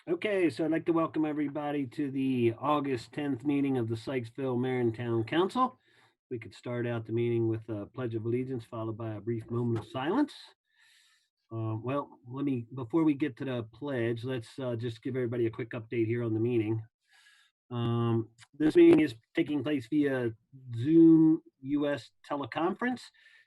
Okay, so I'd like to welcome everybody to the August 10th meeting of the Sykesville Town Council. We could start out the meeting with a pledge of allegiance followed by a brief moment of silence. Before we get to the pledge, let's just give everybody a quick update here on the meeting. This meeting is taking place via Zoom US teleconference.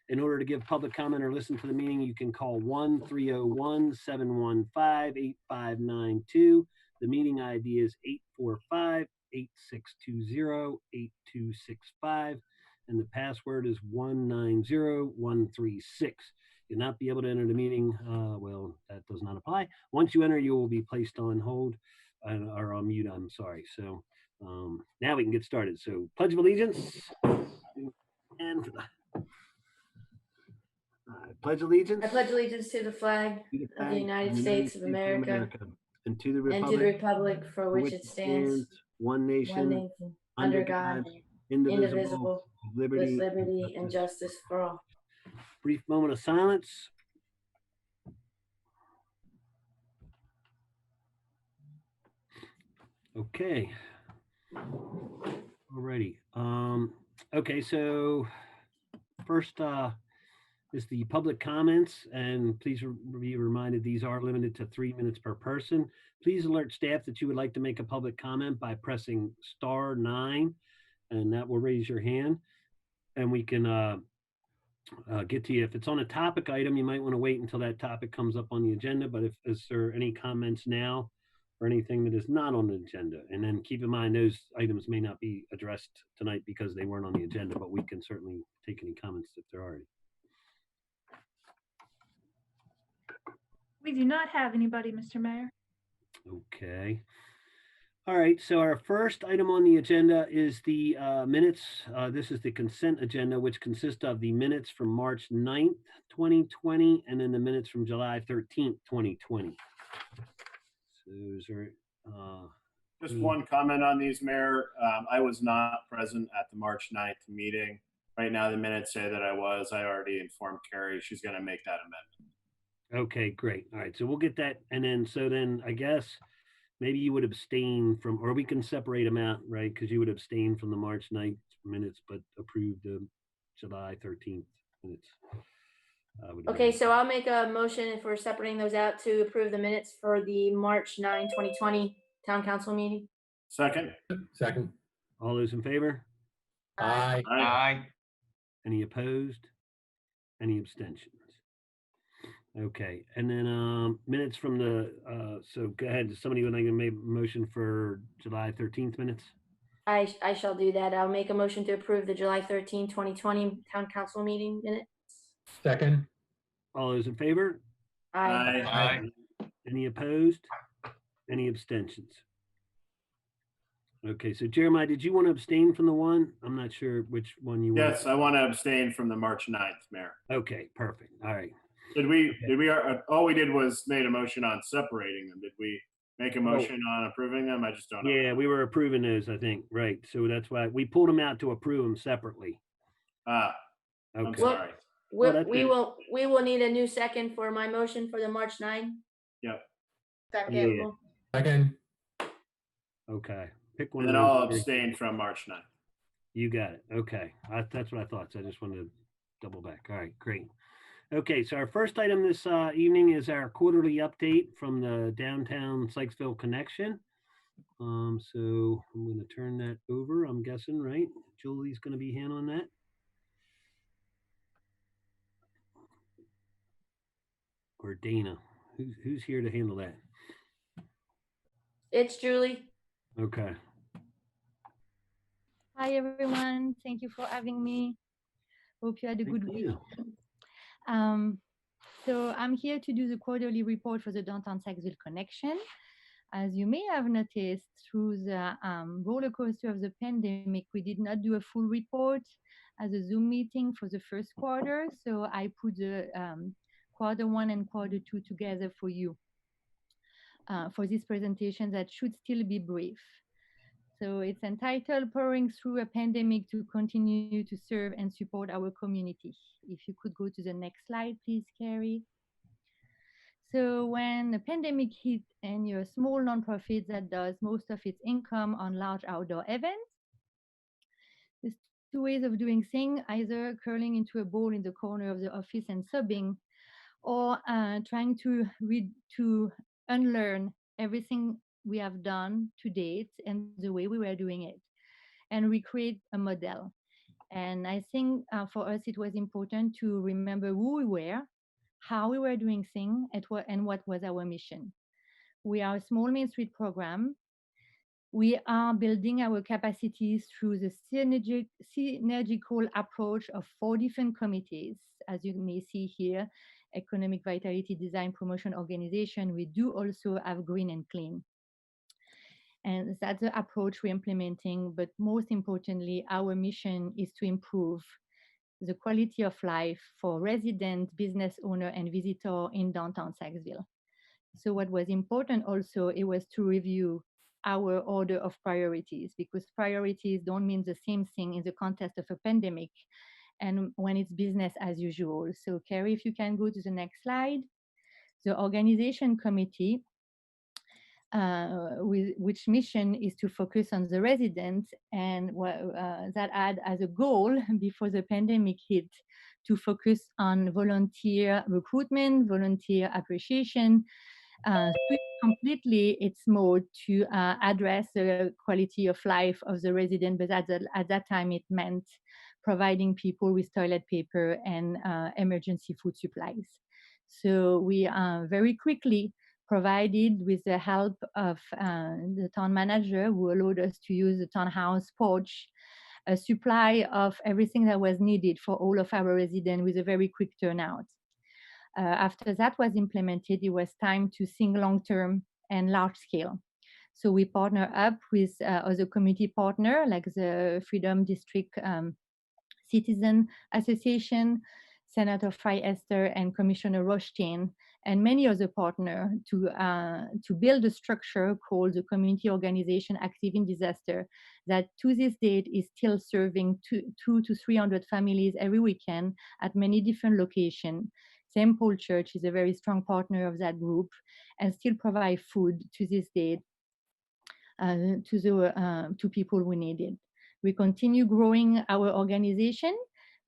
In order to give public comment or listen to the meeting, you can call 1-301-715-8592. The meeting ID is 845-8620-8265, and the password is 190136. You'll not be able to enter the meeting. Well, that does not apply. Once you enter, you will be placed on hold or on mute. I'm sorry. So now we can get started. So Pledge of Allegiance. And pledge allegiance. I pledge allegiance to the flag of the United States of America and to the republic for which it stands, one nation, under God, indivisible, with liberty and justice for all. Brief moment of silence. Okay. Alrighty. Okay, so first is the public comments, and please be reminded these are limited to 3 minutes per person. Please alert staff that you would like to make a public comment by pressing *9, and that will raise your hand, and we can get to you. If it's on a topic item, you might want to wait until that topic comes up on the agenda, but if is there any comments now or anything that is not on the agenda? And then keep in mind those items may not be addressed tonight because they weren't on the agenda, but we can certainly take any comments if there are any. We do not have anybody, Mr. Mayor. Okay. All right, so our first item on the agenda is the minutes. This is the consent agenda, which consists of the minutes from March 9th, 2020, and then the minutes from July 13th, 2020. So is there... Just one comment on these, Mayor. I was not present at the March 9th meeting. Right now, the minutes say that I was. I already informed Carrie. She's going to make that amendment. Okay, great. All right, so we'll get that. And then I guess maybe you would abstain from, or we can separate them out, right? Because you would abstain from the March 9th minutes, but approve the July 13th minutes. Okay, so I'll make a motion if we're separating those out to approve the minutes for the March 9, 2020 Town Council meeting. Second. Second. All those in favor? Aye. Aye. Any opposed? Any abstentions? Okay, and then minutes from the, so go ahead, does somebody would like to make a motion for July 13th minutes? I shall do that. I'll make a motion to approve the July 13, 2020 Town Council meeting minutes. Second. All those in favor? Aye. Aye. Any opposed? Any abstentions? Okay, so Jeremiah, did you want to abstain from the one? I'm not sure which one you want. Yes, I want to abstain from the March 9th, Mayor. Okay, perfect. All right. All we did was made a motion on separating them. Did we make a motion on approving them? I just don't know. Yeah, we were approving those, I think, right? So that's why we pulled them out to approve them separately. I'm Okay. sorry. We will need a new second for my motion for the March 9. Yep. Second. Yeah. Second. Okay. Pick one. And then of I'll those. abstain from March 9th. You got it. Okay. That's what I thought. So I just wanted to double back. All right, great. Okay, so our first item this evening is our quarterly update from the Downtown Sykesville Connection. So I'm going to turn that over, I'm guessing, right? Julie's going to be handling that. Or Dana. Who's here to handle that? It's Julie. Okay. Hi, everyone. Thank you for having me. Hope you had a good week. So I'm here to do the quarterly report for the Downtown Sykesville Connection. As you may have noticed, through the roller coaster of the pandemic, we did not do a full report as a Zoom meeting for the first quarter. So I put the Q1 and Q2 together for you for this presentation that should still be brief. So it's entitled Powering Through a Pandemic to Continue to Serve and Support Our Community. If you could go to the next slide, please, Carrie. So when the pandemic hit and you're a small nonprofit that does most of its income on large outdoor events, there's two ways of doing things, either curling into a ball in the corner of the office and subbing, or trying to unlearn everything we have done to date and the way we were doing it and recreate a model. And I think for us, it was important to remember who we were, how we were doing things, and what was our mission. We are a small Main Street program. We are building our capacities through the synergical approach of 4 different committees. As you may see here, Economic Vitality Design Promotion Organization. We do also have Green and Clean. And that's the approach we're implementing. But most importantly, our mission is to improve the quality of life for resident, business owner, and visitor in downtown Sykesville. So what was important also, it was to review our order of priorities, because priorities don't mean the same thing in the context of a pandemic and when it's business as usual. So Carrie, if you can go to the next slide. The organization committee, which mission is to focus on the residents, and that had as a goal before the pandemic hit to focus on volunteer recruitment, volunteer appreciation, switch completely its mode to address the quality of life of the resident, but at that time it meant providing people with toilet paper and emergency food supplies. So we very quickly provided, with the help of the town manager, who allowed us to use the townhouse porch, a supply of everything that was needed for all of our residents with a very quick turnout. After that was implemented, it was time to think long-term and large scale. So we partner up with other community partner like the Freedom District Citizen Association, Senator Fry Esther, and Commissioner Rothstein, and many other partners to build a structure called the Community Organization Active in Disaster that to this date is still serving 200 to 300 families every weekend at many different locations. St. Paul Church is a very strong partner of that group and still provide food to this date to people who need it. We continue growing our organization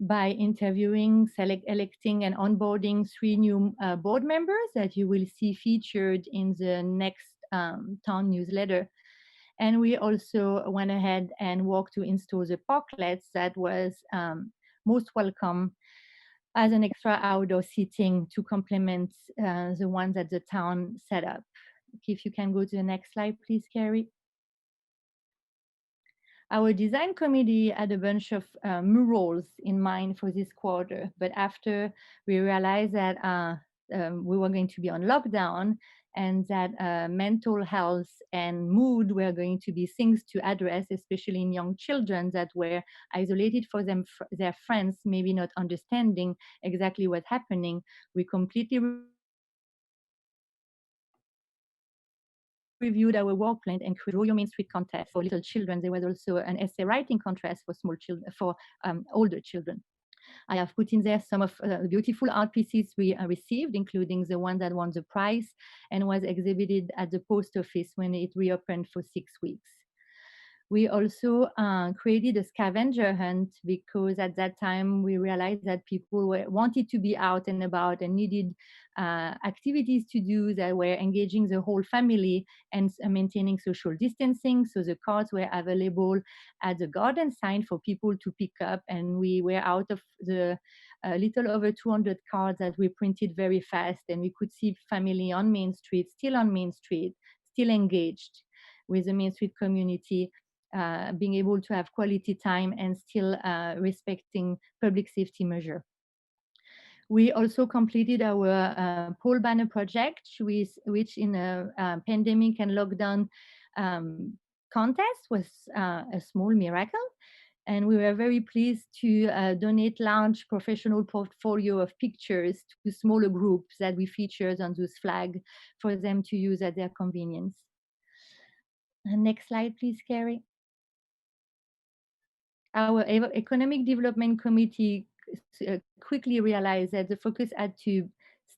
by interviewing, electing, and onboarding 3 new board members that you will see featured in the next town newsletter. And we also went ahead and worked to install the parklets that was most welcome as an extra outdoor seating to complement the one that the town set up. If you can go to the next slide, please, Carrie. Our design committee had a bunch of murals in mind for this quarter, but after we realized that we were going to be on lockdown and that mental health and mood were going to be things to address, especially in young children that were isolated for their friends, maybe not understanding exactly what's happening, we completely reviewed our work plan and created Draw Your Main Street contest for little children. There was also an essay writing contest for small children, for older children. I have put in there some of the beautiful art pieces we received, including the one that won the prize and was exhibited at the post office when it reopened for 6 weeks. We also created a scavenger hunt because at that time we realized that people wanted to be out and about and needed activities to do that were engaging the whole family and maintaining social distancing. So the cards were available at the garden sign for people to pick up, and we were out of the little over 200 cards that we printed very fast, and we could see family on Main Street, still on Main Street, still engaged with the Main Street community, being able to have quality time and still respecting public safety measure. We also completed our pole banner project, which in a pandemic and lockdown contest was a small miracle. And we were very pleased to donate large professional portfolio of pictures to smaller groups that we featured on those flags for them to use at their convenience. Next slide, please, Carrie. Our Economic Development Committee quickly realized that the focus had to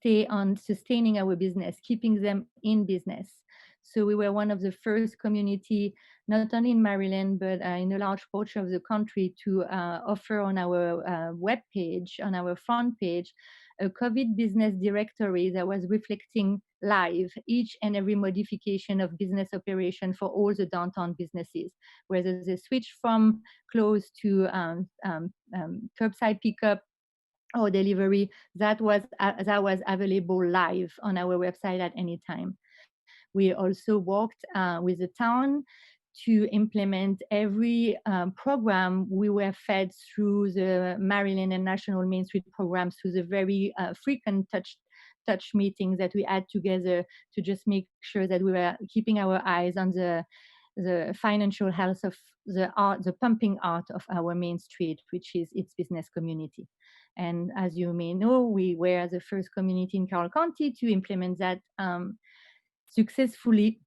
stay on sustaining our business, keeping them in business. So we were one of the first community, not only in Maryland, but in a large portion of the country, to offer on our webpage, on our front page, a COVID business directory that was reflecting live each and every modification of business operation for all the downtown businesses, whether they switch from close to curbside pickup or delivery, that was available live on our website at any time. We also worked with the town to implement every program we were fed through the Maryland and National Main Street programs, through the very frequent touch meetings that we had together to just make sure that we were keeping our eyes on the financial health of the pumping art of our Main Street, which is its business community. And as you may know, we were the first community in Carroll County to implement that successfully,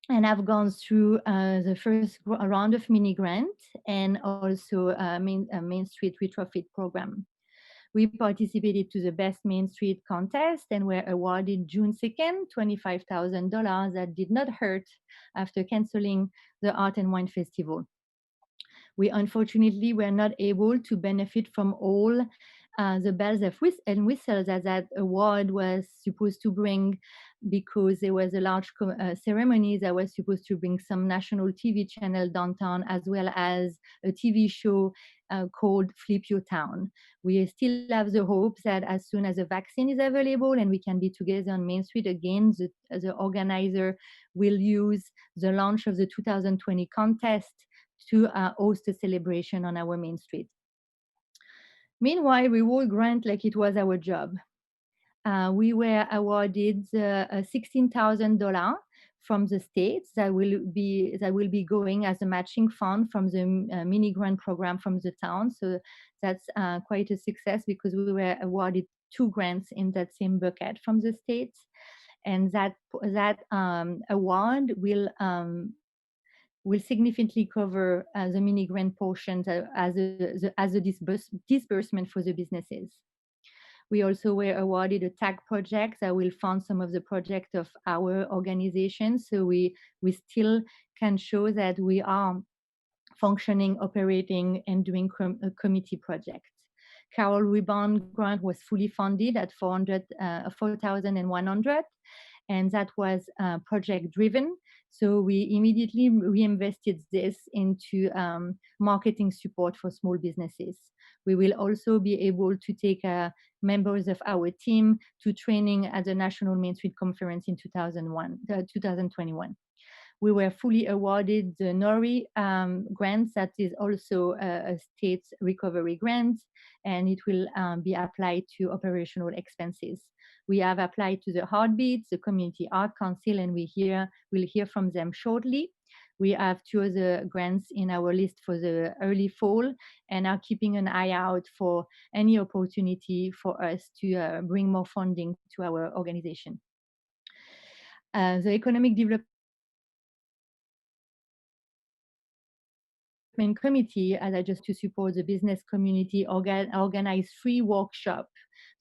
and I've gone through the first round of mini grant and also a Main Street retrofit program. We participated to the Best Main Street contest and were awarded June 2nd, $25,000 that did not hurt after canceling the Art and Wine Festival. We unfortunately were not able to benefit from all the bells and whistles that award was supposed to bring, because there was a large ceremony that was supposed to bring some national TV channel downtown, as well as a TV show called Flip Your Town. We still have the hopes that as soon as a vaccine is available and we can be together on Main Street again, the organizer will use the launch of the 2020 contest to host a celebration on our Main Street. Meanwhile, we will grant like it was our job. We were awarded $16,000 from the states that will be going as a matching fund from the mini grant program from the town. So that's quite a success, because we were awarded 2 grants in that same bucket from the states, and that award will significantly cover the mini grant portion as a disbursement for the businesses. We also were awarded a tag project that will fund some of the projects of our organization. So we still can show that we are functioning, operating, and doing committee projects. Carroll Rebound Grant was fully funded at $4,100, and that was project driven. So we immediately reinvested this into marketing support for small businesses. We will also be able to take members of our team to training at the National Main Street Conference in 2021. We were fully awarded the NORI grant, that is also a state recovery grant, and it will be applied to operational expenses. We have applied to the Heartbeats, the Community Art Council, and we'll hear from them shortly. We have 2 other grants in our list for the early fall, and are keeping an eye out for any opportunity for us to bring more funding to our organization. The Economic Development Committee, as I just to support the business community, organized 3 workshops.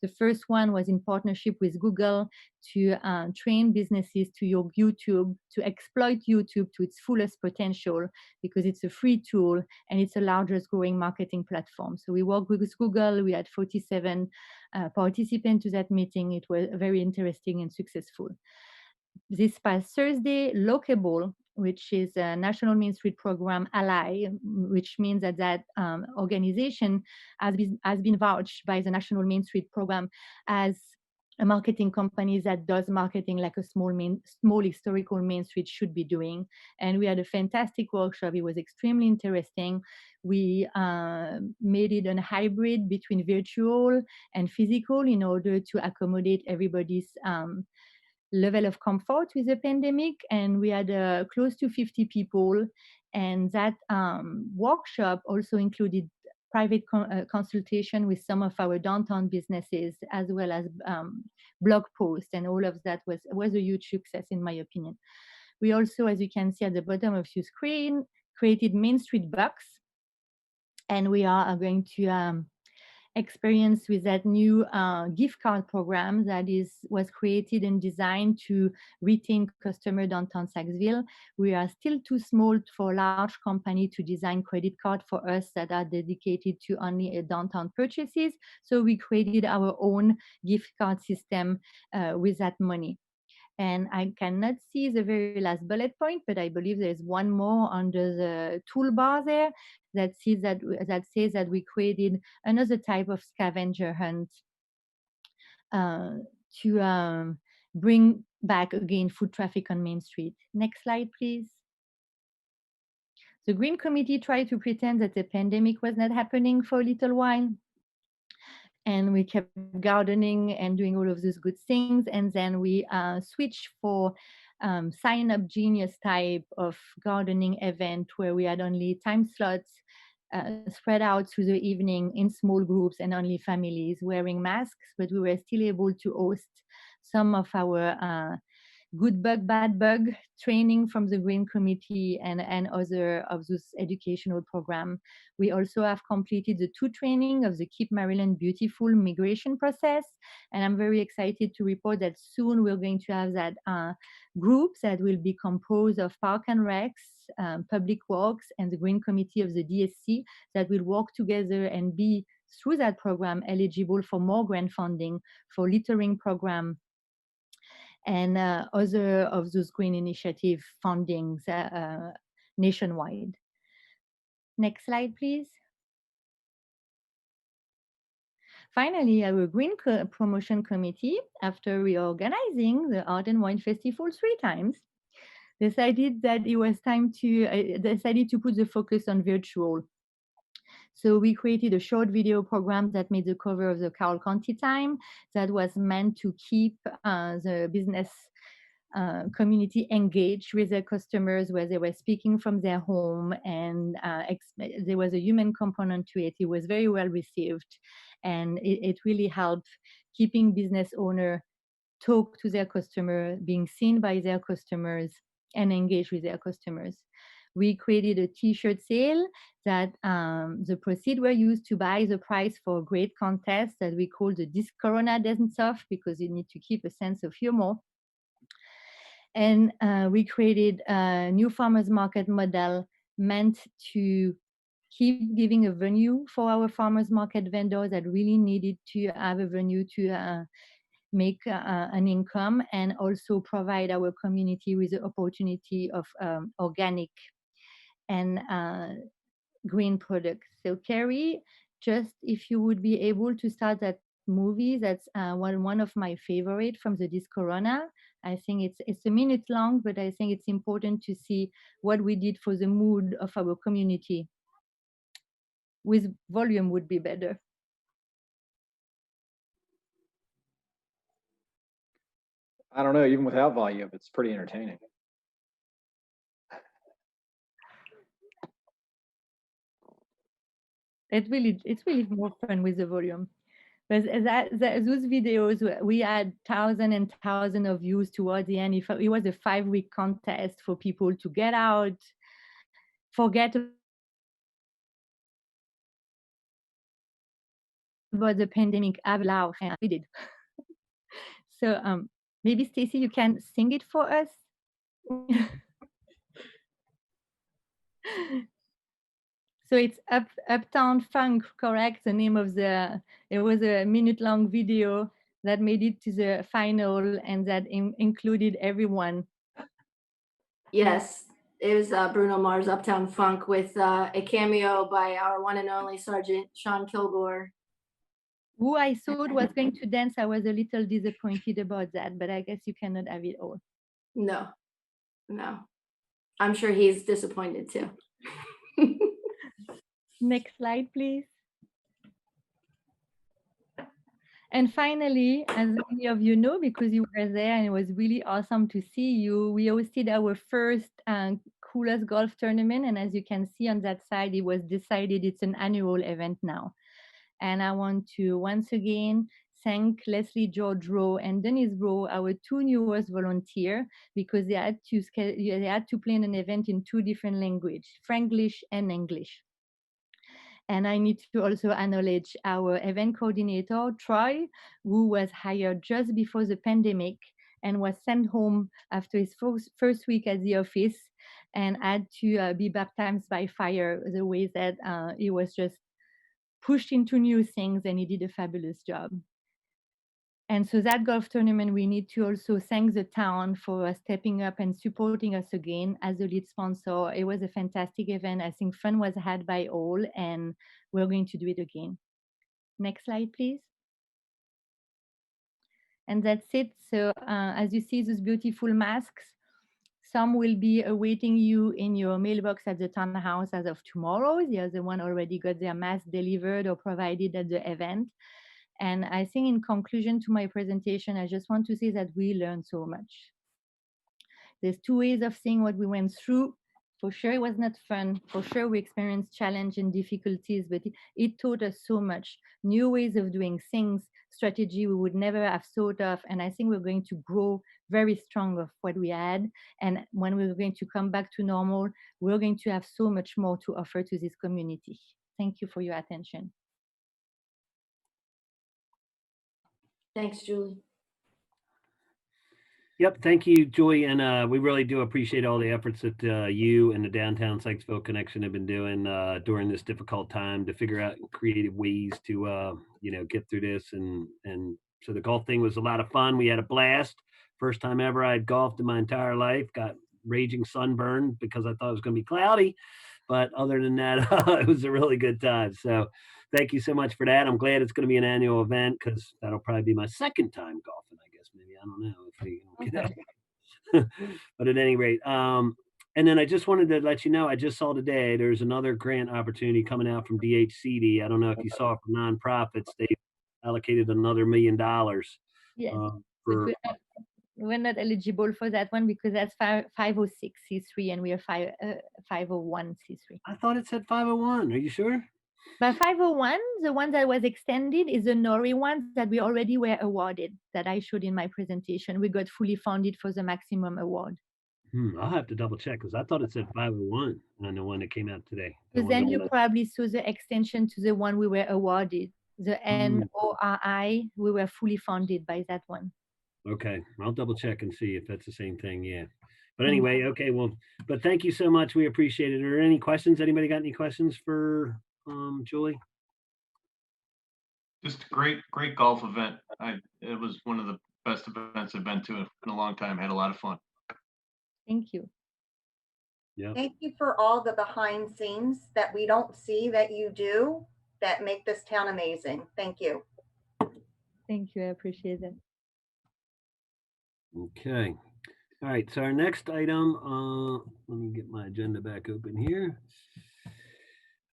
The first one was in partnership with Google to train businesses to use YouTube, to exploit YouTube to its fullest potential, because it's a free tool and it's the largest growing marketing platform. So we worked with Google. We had 47 participants to that meeting. It was very interesting and successful. This past Thursday, Lockable, which is a National Main Street Program ally, which means that organization has been vouched by the National Main Street Program as a marketing company that does marketing like a small historical Main Street should be doing. And we had a fantastic workshop. It was extremely interesting. We made it a hybrid between virtual and physical in order to accommodate everybody's level of comfort with the pandemic, and we had close to 50 people, and that workshop also included private consultation with some of our downtown businesses, as well as blog posts, and all of that was a huge success in my opinion. We also, as you can see at the bottom of your screen, created Main Street Bucks, and we are going to experience with that new gift card program that was created and designed to retain customer downtown Sykesville. We are still too small for a large company to design credit card for us that are dedicated to only downtown purchases. So we created our own gift card system with that money. And I cannot see the very last bullet point, but I believe there's one more under the toolbar there that says that we created another type of scavenger hunt to bring back again foot traffic on Main Street. Next slide, please. The Green Committee tried to pretend that the pandemic was not happening for a little while. And we kept gardening and doing all of those good things. And then we switched for sign up genius type of gardening event where we had only time slots spread out through the evening in small groups and only families wearing masks, but we were still able to host some of our good bug, bad bug training from the Green Committee and other of those educational programs. We also have completed the 2 training of the Keep Maryland Beautiful migration process. And I'm very excited to report that soon we're going to have that groups that will be composed of Park and Recs, Public Works, and the Green Committee of the DSC that will work together and be, through that program, eligible for more grant funding for littering program and other of those green initiative fundings nationwide. Next slide, please. Finally, our Green Promotion Committee, after reorganizing the Art and Wine Festival 3 times, decided that it was time to decided to put the focus on virtual. So we created a short video program that made the cover of the Carroll County Time that was meant to keep the business community engaged with their customers, where they were speaking from their home, and there was a human component to it. It was very well received, and it really helped keeping business owner talk to their customer, being seen by their customers, and engage with their customers. We created a t-shirt sale that the proceeds were used to buy the prize for a great contest that we call the This Corona Dance Off, because you need to keep a sense of humor. And we created a new farmers market model meant to keep giving a venue for our farmers market vendors that really needed to have a venue to make an income, and also provide our community with the opportunity of organic and green products. So Carrie, just if you would be able to start that movie, that's one of my favorite from the This Corona. I think it's a minute long, but I think it's important to see what we did for the mood of our community. With volume would be better. I don't know, even without volume, it's pretty entertaining. It's really more fun with the volume. But those videos, we had thousands and thousands of views toward the end. It was a 5-week contest for people to get out, forget about the pandemic, have a laugh, and we did. So maybe Stacy, you can sing it for us. So it's Uptown Funk, correct? The name of it was a minute-long video that made it to the final, and that included everyone. Yes, it was Bruno Mars' Uptown Funk with a cameo by our one and only Sergeant Sean Kilgore. Who I thought was going to dance. I was a little disappointed about that, but I guess you cannot have it all. No. I'm sure he's disappointed too. Next slide, please. And finally, as many of you know, because you were there and it was really awesome to see you, we hosted our first Coolest Golf Tournament. And as you can see on that side, it was decided it's an annual event now. And I want to once again thank Leslie George Rowe and Denise Rowe, our 2 newest volunteers, because they had to plan an event in 2 different languages, Franglish and English. And I need to also acknowledge our event coordinator, Troy, who was hired just before the pandemic and was sent home after his first week at the office and had to be baptized by fire, the way that he was just pushed into new things, and he did a fabulous job. And so that golf tournament, we need to also thank the town for stepping up and supporting us again as a lead sponsor. It was a fantastic event. I think fun was had by all, and we're going to do it again. Next slide, please. And that's it. So as you see, those beautiful masks, some will be awaiting you in your mailbox at the townhouse as of tomorrow. The other one already got their mask delivered or provided at the event. And I think in conclusion to my presentation, I just want to say that we learned so much. There's two ways of seeing what we went through. For sure, it was not fun. For sure, we experienced challenge and difficulties, but it taught us so much. New ways of doing things, strategy we would never have thought of. And I think we're going to grow very strong of what we had. And when we're going to come back to normal, we're going to have so much more to offer to this community. Thank you for your attention. Thanks, Julie. Yep, thank you, Joy, and we really do appreciate all the efforts that you and the Downtown Sykesville Connection have been doing during this difficult time to figure out creative ways to get through this. And so the golf thing was a lot of fun. We had a blast. First time ever I'd golfed in my entire life. Got raging sunburn because I thought it was going to be cloudy, but other than that, it was a really good time. So thank you so much for that. I'm glad it's going to be an annual event because that'll probably be my second time golfing, I guess. Maybe, I don't know if we can get that. But at any rate, and then I just wanted to let you know, I just saw today there's another grant opportunity coming out from DHCD. I don't know if you saw for nonprofits, they allocated another $1 million. Yes, for we're not eligible for that one because that's 506c3 and we are 501c3. I thought it said 501. Are you sure? But 501, the one that was extended is the NORI one that we already were awarded, that I showed in my presentation. We got fully funded for the maximum award. I'll have to double check because I thought it said 501 on the one that came out today. Because then you probably saw the extension to the one we were awarded. The NORI, we were fully funded by that one. Okay, I'll double check and see if that's the same thing. Yeah. But anyway, okay, well, but thank you so much. We appreciate it. Are there any questions? Anybody got any questions for Julie? Just a great golf event. It was one of the best events I've been to in a long time. Had a lot of fun. Thank you. Yeah. Thank you for all the behind scenes that we don't see that you do that make this town amazing. Thank you. Thank you. I appreciate it. Okay. All right. So our next item, let me get my agenda back open here.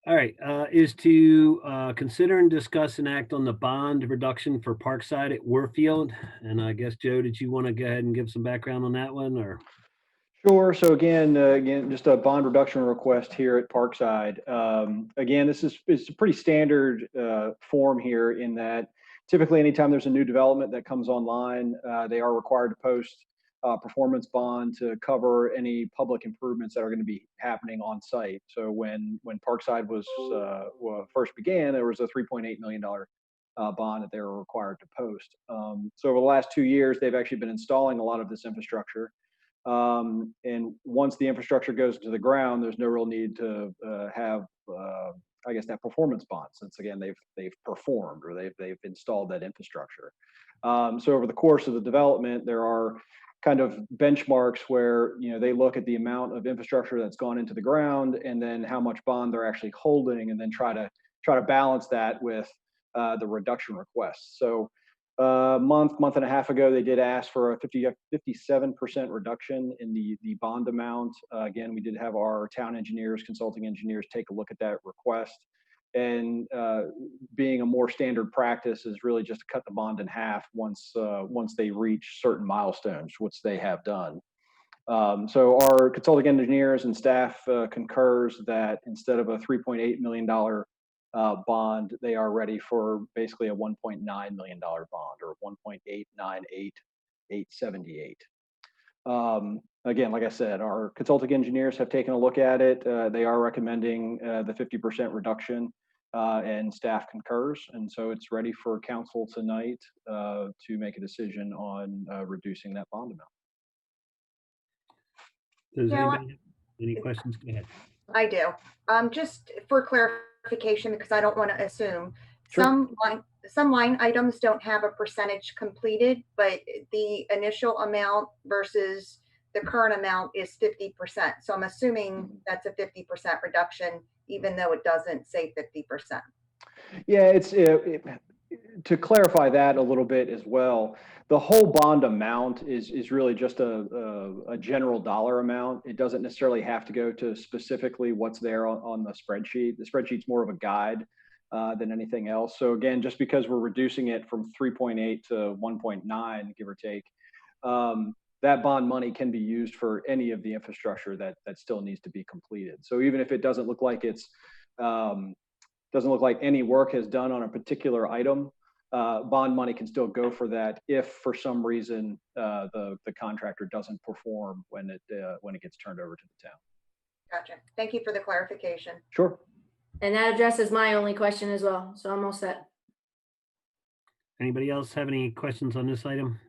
All right, is to consider and discuss and act on the bond reduction for Parkside at Warfield. And I guess, Joe, did you want to go ahead and give some background on that one, or? Sure. So again, just a bond reduction request here at Parkside. Again, it's a pretty standard form here in that typically anytime there's a new development that comes online, they are required to post performance bond to cover any public improvements that are going to be happening on site. So when Parkside was first began, there was a $3.8 million bond that they were required to post. So over the last 2 years, they've actually been installing a lot of this infrastructure. And once the infrastructure goes to the ground, there's no real need to have, I guess, that performance bond, since again they've performed or they've installed that infrastructure. So over the course of the development, there are kind of benchmarks where they look at the amount of infrastructure that's gone into the ground and then how much bond they're actually holding, and then try to balance that with the reduction requests. So month and a half ago, they did ask for a 57% reduction in the bond amount. Again, we did have our town engineers, consulting engineers, take a look at that request. And being a more standard practice is really just to cut the bond in half once they reach certain milestones, which they have done. So our consulting engineers and staff concurs that instead of a $3.8 million bond, they are ready for basically a $1.9 million bond, or 1.898878. Again, like I said, our consulting engineers have taken a look at it. They are recommending the 50% reduction. and staff concurs. And so it's ready for council tonight to make a decision on reducing that bond amount. Does Yeah, anybody have any questions? Go ahead. I do. Just for clarification, because I don't want to assume, Sure. some line items don't have a percentage completed, but the initial amount versus the current amount is 50%. So I'm assuming that's a 50% reduction, even though it doesn't say 50%. Yeah, to clarify that a little bit as well, the whole bond amount is really just a general dollar amount. It doesn't necessarily have to go to specifically what's there on the spreadsheet. The spreadsheet's more of a guide than anything else. So again, just because we're reducing it from 3.8 to 1.9, give or take, that bond money can be used for any of the infrastructure that still needs to be completed. So even if it doesn't look like any work has done on a particular item, bond money can still go for that if for some reason the contractor doesn't perform when it gets turned over to the town. Gotcha. Thank you for the clarification. Sure. And that addresses my only question as well. So I'm all set. Anybody else have any questions on this item?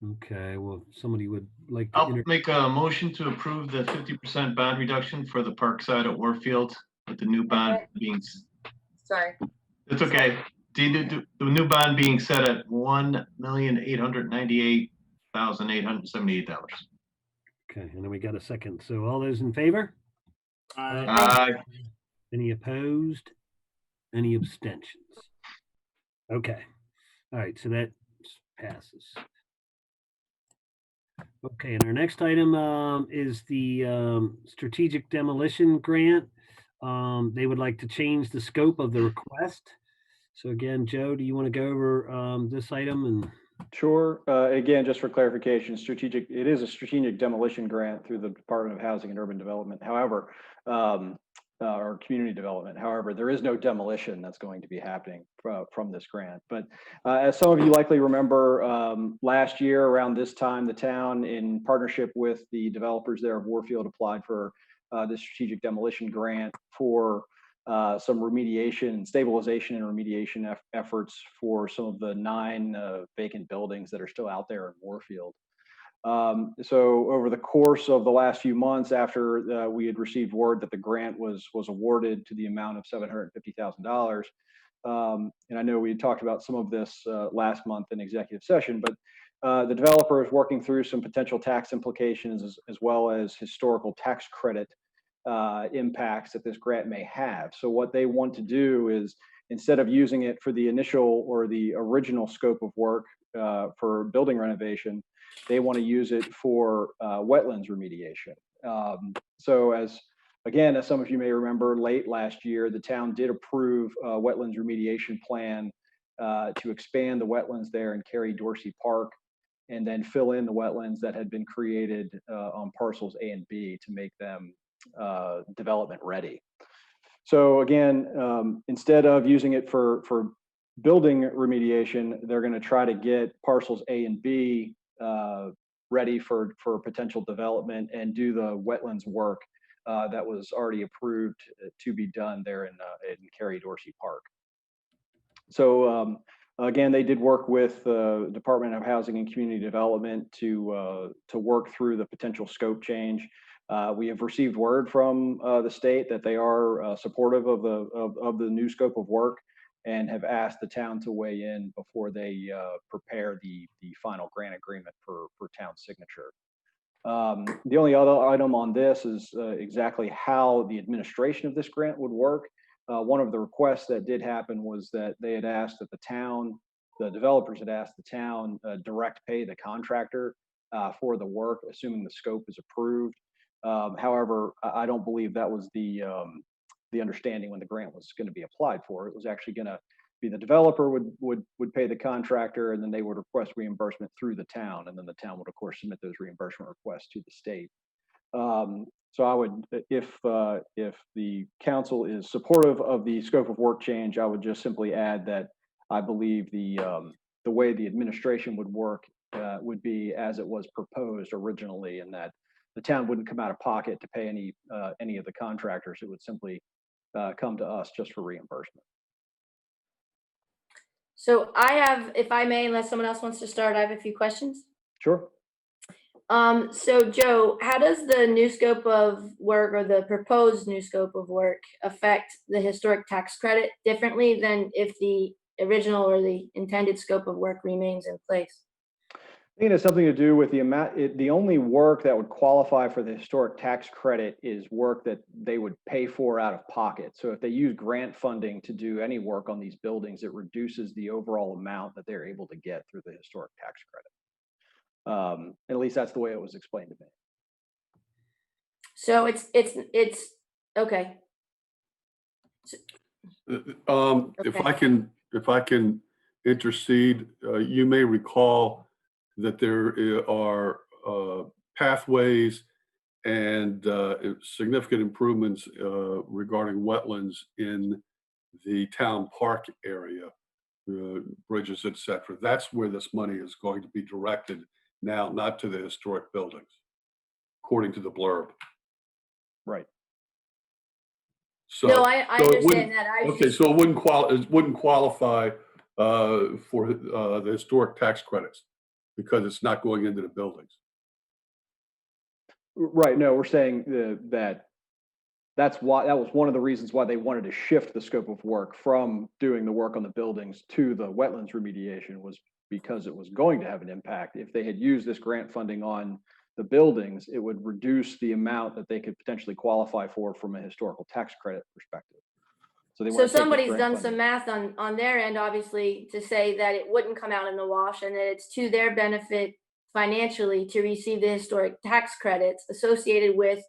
Okay, well, somebody would like to. I'll make a motion to approve the 50% bond reduction for the park side at Warfield with the new bond being. Sorry. It's okay. The new bond being set at $1,898,878. Okay, and then we got a second. So all those in favor? Aye. Any opposed? Any abstentions? Okay. All right, so that passes. Okay, and our next item is the strategic demolition grant. They would like to change the scope of the request. So again, Joe, do you want to go over this item? And Sure. Again, just for clarification, it is a strategic demolition grant through the Department of Housing and Urban Development. However, or community development. However, there is no demolition that's going to be happening from this grant. But as some of you likely remember, last year around this time, the town, in partnership with the developers there of Warfield, applied for the strategic demolition grant for some remediation, stabilization and remediation efforts for some of the 9 vacant buildings that are still out there in Warfield. So over the course of the last few months, after we had received word that the grant was awarded to the amount of $750,000, and I know we had talked about some of this last month in executive session, but the developer is working through some potential tax implications as well as historical tax credit impacts that this grant may have. So what they want to do is, instead of using it for the initial or the original scope of work for building renovation, they want to use it for wetlands remediation. So as some of you may remember, late last year, the town did approve a wetlands remediation plan to expand the wetlands there in Carey Dorsey Park, and then fill in the wetlands that had been created on parcels A and B to make them development ready. So again, instead of using it for building remediation, they're going to try to get parcels A and B ready for potential development and do the wetlands work that was already approved to be done there in Carey Dorsey Park. So again, they did work with the Department of Housing and Community Development to work through the potential scope change. We have received word from the state that they are supportive of the new scope of work, and have asked the town to weigh in before they prepare the final grant agreement for town signature. The only other item on this is exactly how the administration of this grant would work. One of the requests that did happen was that they had asked that the developers had asked the town direct pay the contractor for the work, assuming the scope is approved. However, I don't believe that was the understanding when the grant was going to be applied for. It was actually going to be the developer would pay the contractor, and then they would request reimbursement through the town, and then the town would of course submit those reimbursement requests to the state. So I would, if the council is supportive of the scope of work change, I would just simply add that I believe the way the administration would work would be as it was proposed originally, and that the town wouldn't come out of pocket to pay any of the contractors. It would simply come to us just for reimbursement. So I have, if I may, unless someone else wants to start, I have a few questions. Sure. So Joe, how does the new scope of work or the proposed new scope of work affect the historic tax credit differently than if the original or the intended scope of work remains in place? I think it has something to do with the amount. The only work that would qualify for the historic tax credit is work that they would pay for out of pocket. So if they use grant funding to do any work on these buildings, it reduces the overall amount that they're able to get through the historic tax credit. At least that's the way it was explained to me. So it's okay. If I can intercede, you may recall that there are pathways and significant improvements regarding wetlands in the town park area, bridges, etc. That's where this money is going to be directed now, not to the historic buildings, according to the blurb. Right. So, no, I understand that. Okay, so it wouldn't qualify for the historic tax credits because it's not going into the buildings. Right. No, we're saying that was one of the reasons why they wanted to shift the scope of work from doing the work on the buildings to the wetlands remediation, was because it was going to have an impact. If they had used this grant funding on the buildings, it would reduce the amount that they could potentially qualify for from a historical tax credit perspective. So somebody's done some math on their end, obviously, to say that it wouldn't come out in the wash and that it's to their benefit financially to receive the historic tax credits associated with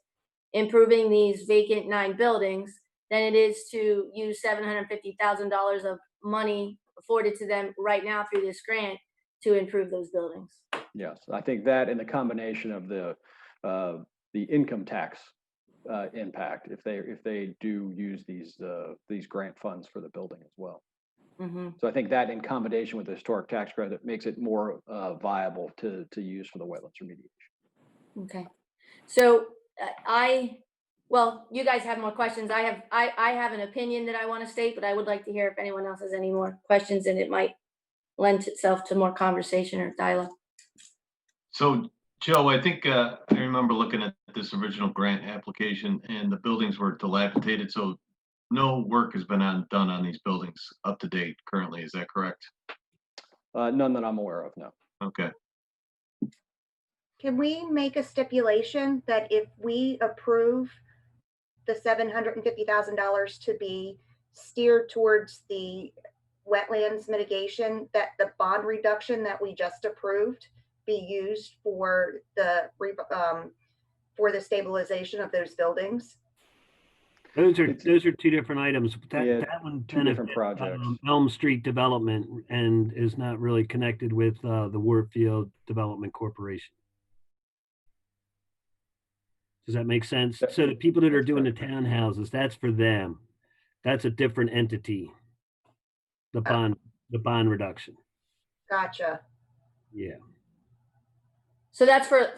improving these vacant 9 buildings than it is to use $750,000 of money afforded to them right now through this grant to improve those buildings. Yes, I think that, and the combination of the income tax impact, if they do use these grant funds for the building as well. Mm-hmm. So I think that, in combination with the historic tax credit, makes it more viable to use for the wetlands remediation. Okay, so well, you guys have more questions. I have an opinion that I want to state, but I would like to hear if anyone else has any more questions, and it might lend itself to more conversation or dialogue. So Joe, I think I remember looking at this original grant application and the buildings were dilapidated. So no work has been done on these buildings up to date currently. Is that correct? None that I'm aware of, no. Okay. Can we make a stipulation that if we approve the $750,000 to be steered towards the wetlands mitigation, that the bond reduction that we just approved be used for the stabilization of those buildings? Those are two different items. That one, two different projects. Elm Street development, and is not really connected with the Warfield Development Corporation. Does that make sense? So the people that are doing the townhouses, that's for them. That's a different entity. The bond reduction. Gotcha. Yeah. So that's for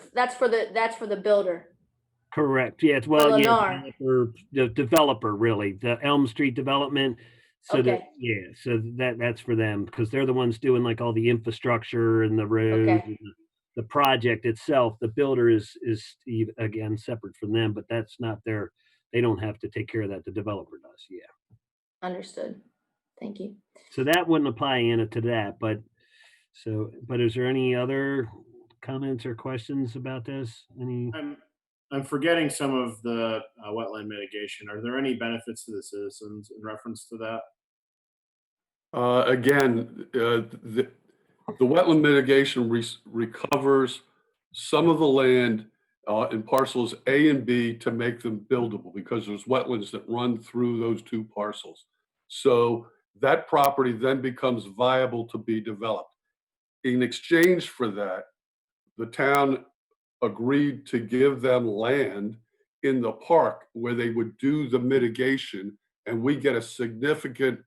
the builder. Correct. Yeah. It's the developer, really, the Elm Street development. So okay. So that's for them, because they're the ones doing like all the infrastructure and the roads. Okay. And the project itself, the builder is again separate from them, but that's not they don't have to take care of that. The developer does. Yeah. Understood. Thank you. So that wouldn't apply to that, but is there any other comments or questions about this? I'm forgetting some of the wetland mitigation. Are there any benefits to the citizens in reference to that? Again, the wetland mitigation recovers some of the land in parcels A and B to make them buildable, because there's wetlands that run through those 2 parcels. So that property then becomes viable to be developed. In exchange for that, the town agreed to give them land in the park where they would do the mitigation, and we get a significant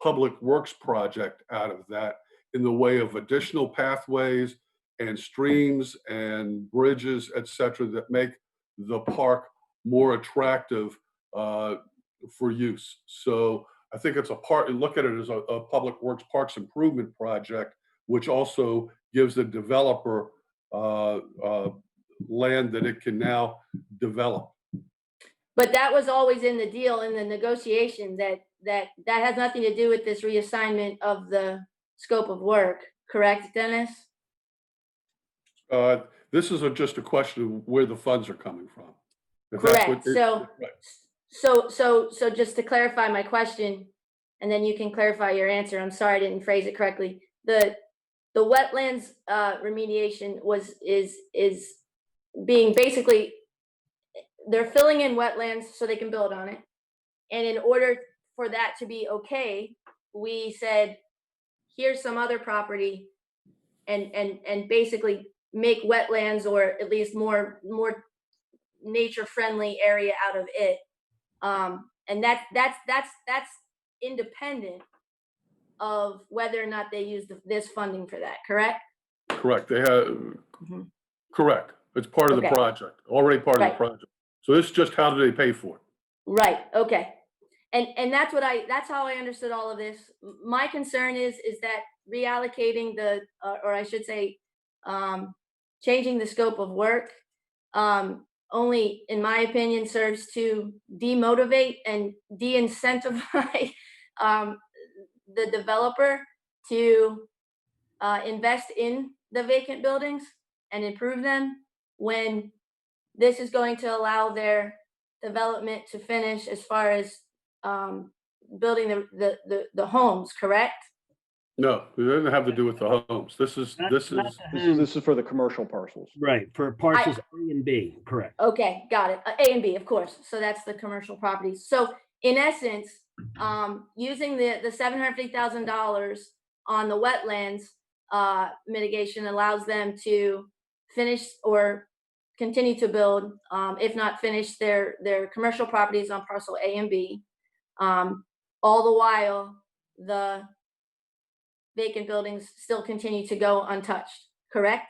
public works project out of that in the way of additional pathways and streams and bridges, etc., that make the park more attractive for use. So I think it's look at it as a public works parks improvement project, which also gives the developer land that it can now develop. But that was always in the deal, in the negotiation, that has nothing to do with this reassignment of the scope of work, correct, Dennis? This is just a question of where the funds are coming from. If that's what Correct. So just to clarify my question, and then you can clarify your answer. I'm sorry I didn't phrase it correctly. The wetlands remediation is being basically, they're filling in wetlands so they can build on it. And in order for that to be okay, we said, here's some other property and basically make wetlands, or at least more nature friendly area out of it. And that's independent of whether or not they use this funding for that, correct? Correct. They have, correct. It's part of the project, already part of the project. So this is just how do they pay for it? Right. Okay. And that's how I understood all of this. My concern is that reallocating or I should say, changing the scope of work, only, in my opinion, serves to demotivate and de-incentivize the developer to invest in the vacant buildings and improve them, when this is going to allow their development to finish as far as building the homes, correct? No, it doesn't have to do with the homes. This is This is for the commercial parcels. Right, for parcels A and B, correct. Okay, got it. A and B, of course. So that's the commercial properties. So in essence, using the $750,000 on the wetlands mitigation allows them to finish or continue to build, if not finish their commercial properties on parcel A and B, all the while the vacant buildings still continue to go untouched, correct?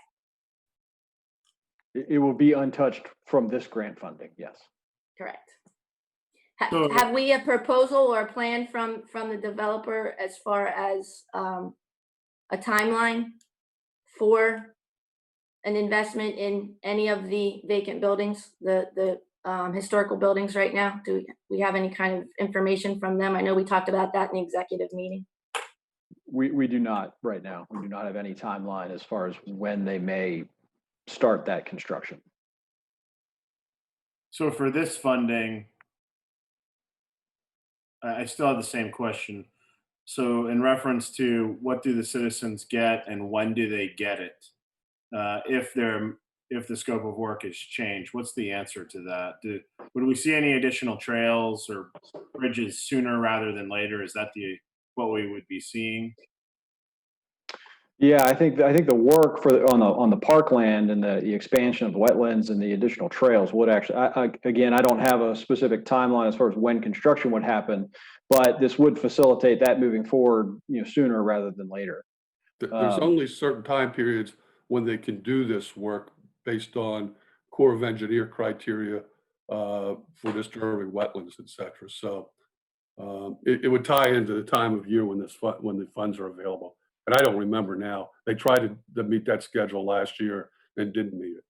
It will be untouched from this grant funding, yes. Correct. So- Have we a proposal or a plan from the developer as far as a timeline for an investment in any of the vacant buildings, the historical buildings right now? Do we have any kind of information from them? I know we talked about that in the executive meeting. We do not right now. We do not have any timeline as far as when they may start that construction. So for this funding, I still have the same question. So in reference to what do the citizens get and when do they get it? If the scope of work is changed, what's the answer to that? Would we see any additional trails or bridges sooner rather than later? Is that what we would be seeing? Yeah, I think the work on the parkland and the expansion of wetlands and the additional trails would actually, again, I don't have a specific timeline as far as when construction would happen, but this would facilitate that moving forward, sooner rather than later. There's only certain time periods when they can do this work based on Corps of Engineer criteria for disturbing wetlands, et cetera. So it would tie into the time of year when the funds are available. And I don't remember now. They tried to meet that schedule last year and didn't meet it.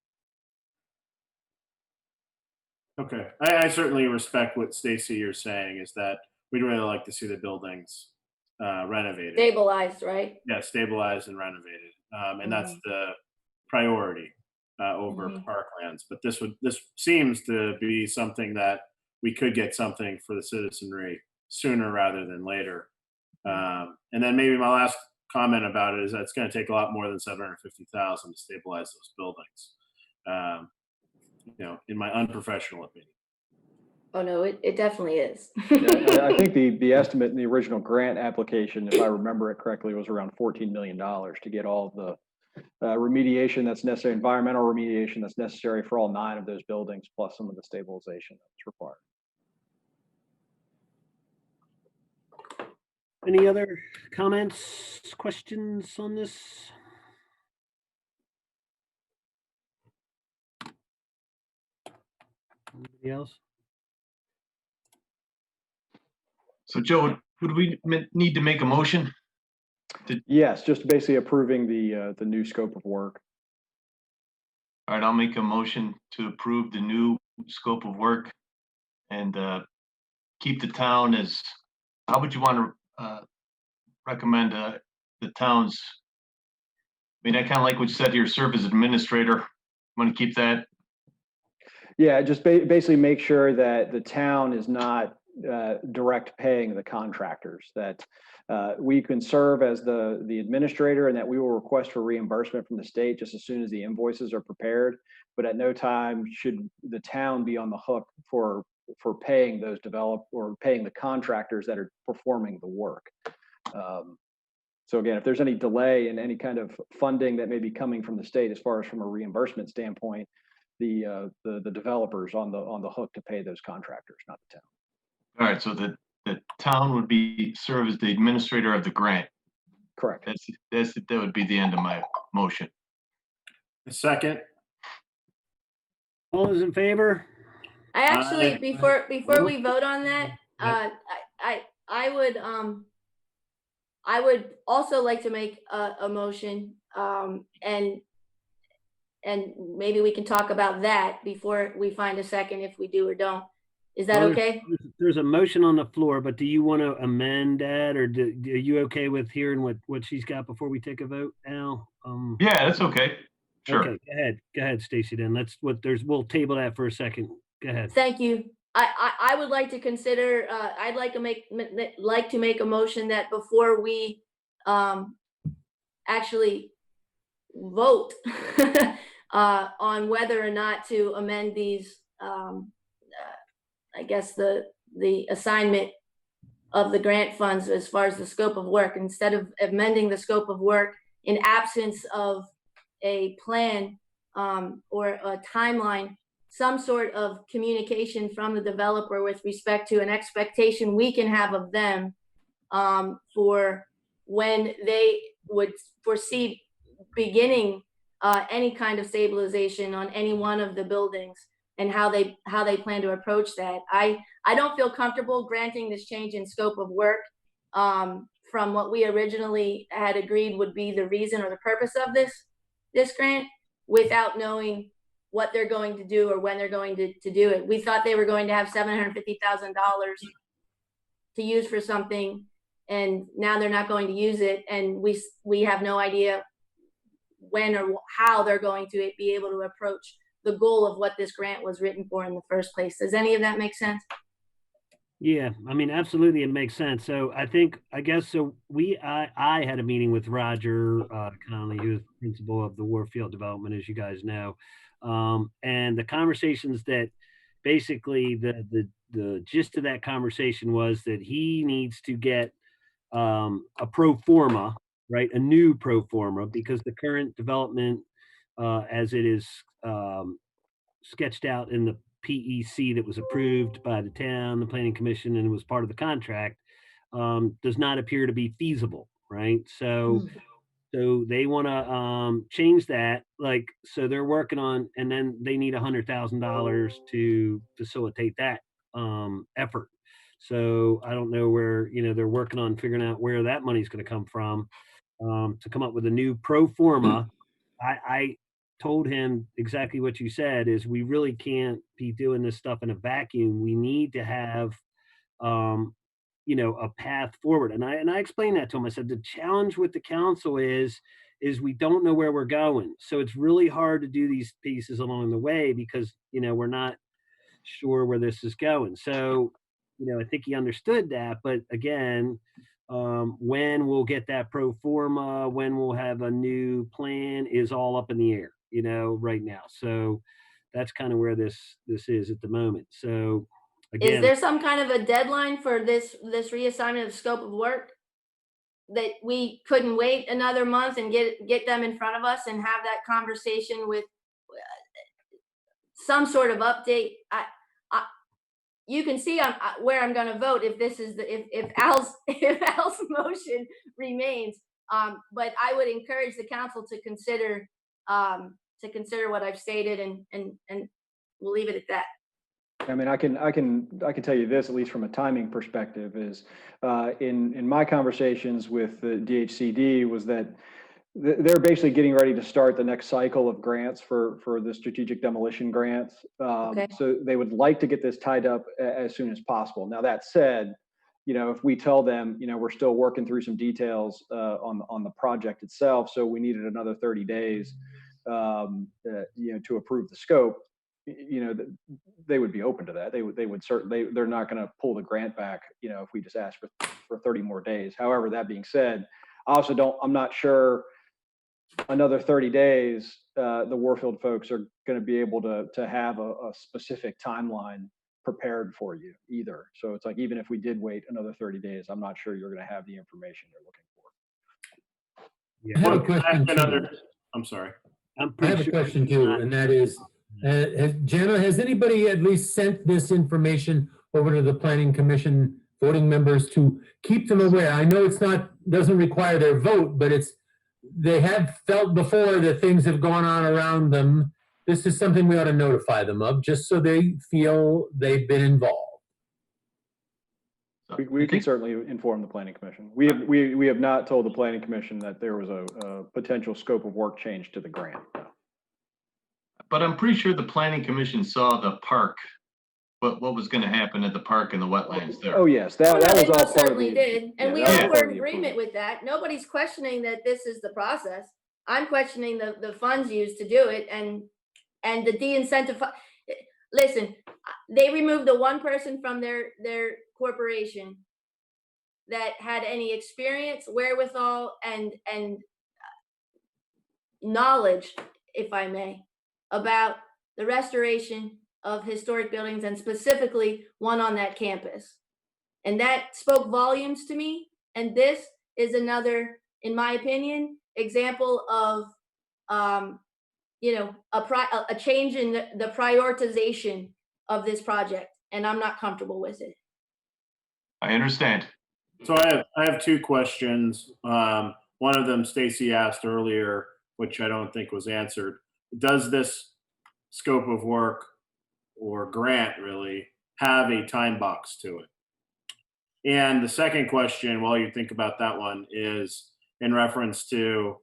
Okay, I certainly respect what Stacy you're saying, is that we'd really like to see the buildings renovated. Stabilized, right? Yeah, stabilized and renovated. And that's the priority over parklands. But this seems to be something that we could get something for the citizenry sooner rather than later. And then maybe my last comment about it is that it's going to take a lot more than $750,000 to stabilize those buildings. In my unprofessional opinion. Oh no, it definitely is. Yeah, I think the estimate in the original grant application, if I remember it correctly, was around $14 million to get all the remediation that's necessary, environmental remediation that's necessary for all 9 of those buildings, plus some of the stabilization that's required. Any other comments, questions on this? Anybody else? So Joe, would we need to make a motion? Yes, just basically approving the new scope of work. All right, I'll make a motion to approve the new scope of work and keep the town as, how would you want to recommend the town's, I mean, I kind of like what you said here, serve as administrator. Want to keep that? Yeah, just basically make sure that the town is not direct paying the contractors, that we can serve as the administrator, and that we will request for reimbursement from the state just as soon as the invoices are prepared. But at no time should the town be on the hook for paying those paying the contractors that are performing the work. So again, if there's any delay in any kind of funding that may be coming from the state, as far as from a reimbursement standpoint, the developers on the hook to pay those contractors, not the town. All right, so the town would serve as the administrator of the grant. Correct. That would be the end of my motion. A second. All those in favor? I actually, Aye. before we vote on that, I would also like to make a motion, and maybe we can talk about that before we find a second, if we do or don't. Is that Well, okay? There's a motion on the floor, but do you want to amend that, or are you okay with hearing what she's got before we take a vote, Al? Yeah, that's okay. Sure. Okay, go ahead, Stacy. Then we'll table that for a second. Go ahead. Thank you. I would like to consider, I'd like to make a motion that before we actually vote on whether or not to amend these, I guess the assignment of the grant funds as far as the scope of work, instead of amending the scope of work in absence of a plan or a timeline, some sort of communication from the developer with respect to an expectation we can have of them for when they would foresee beginning any kind of stabilization on any one of the buildings, and how they plan to approach that. I don't feel comfortable granting this change in scope of work from what we originally had agreed would be the reason or the purpose of this grant, without knowing what they're going to do or when they're going to do it. We thought they were going to have $750,000 to use for something, and now they're not going to use it, and we have no idea when or how they're going to be able to approach the goal of what this grant was written for in the first place. Does any of that make sense? Yeah, I mean, absolutely, it makes sense. So I had a meeting with Roger Conley, who's principal of the Warfield Development, as you guys know, and the conversations that basically the gist of that conversation was that he needs to get a pro forma, right, a new pro forma, because the current development as it is sketched out in the PEC that was approved by the town, the planning commission, and it was part of the contract, does not appear to be feasible, right? So they want to change that, so they're working on, and then they need $100,000 to facilitate that effort. So I don't know where, they're working on figuring out where that money's going to come from to come up with a new pro forma. I told him exactly what you said, is we really can't be doing this stuff in a vacuum. We need to have, a path forward. And I explained that to him. I said, the challenge with the council is we don't know where we're going. So it's really hard to do these pieces along the way because, we're not sure where this is going. So, I think he understood that. But again, when we'll get that pro forma, when we'll have a new plan is all up in the air, right now. So that's kind of where this is at the moment. So again, is there some kind of a deadline for this reassignment of scope of work, that we couldn't wait another month and get them in front of us and have that conversation with some sort of update? You can see where I'm going to vote if this is if Al's motion remains. But I would encourage the council to consider what I've stated, and we'll leave it at that. I mean, I can tell you this, at least from a timing perspective, is in my conversations with the DHCD was that they're basically getting ready to start the next cycle of grants for the strategic demolition grants. Okay. So they would like to get this tied up as soon as possible. Now, that said, if we tell them, we're still working through some details on the project itself, so we needed another 30 days, to approve the scope, they would be open to that. They would certainly, they're not going to pull the grant back, if we just ask for 30 more days. However, that being said, I'm not sure another 30 days, the Warfield folks are going to be able to have a specific timeline prepared for you either. So it's like, even if we did wait another 30 days, I'm not sure you're going to have the information you're looking for. I have a Well, question too. I'm sorry. I have a question too, and that is, Jenna, has anybody at least sent this information over to the Planning Commission voting members to keep them aware? I know doesn't require their vote, but they have felt before that things have gone on around them. This is something we ought to notify them of, just so they feel they've been involved. We can certainly inform the Planning Commission. We have not told the Planning Commission that there was a potential scope of work change to the grant. But I'm pretty sure the Planning Commission saw the park, what was going to happen at the park and the wetlands there. Oh, yes, that was all part of certainly the, did, and we that was all part were of in the agreement approval. with that. Nobody's questioning that this is the process. I'm questioning the funds used to do it and the de-incentive. Listen, they removed the one person from their corporation that had any experience, wherewithal, and knowledge, if I may, about the restoration of historic buildings, and specifically one on that campus. And that spoke volumes to me. And this is another, in my opinion, example of, a change in the prioritization of this project. And I'm not comfortable with it. I understand. So I have two questions. One of them Stacy asked earlier, which I don't think was answered. Does this scope of work or grant really have a time box to it? And the second question, while you think about that one, is in reference to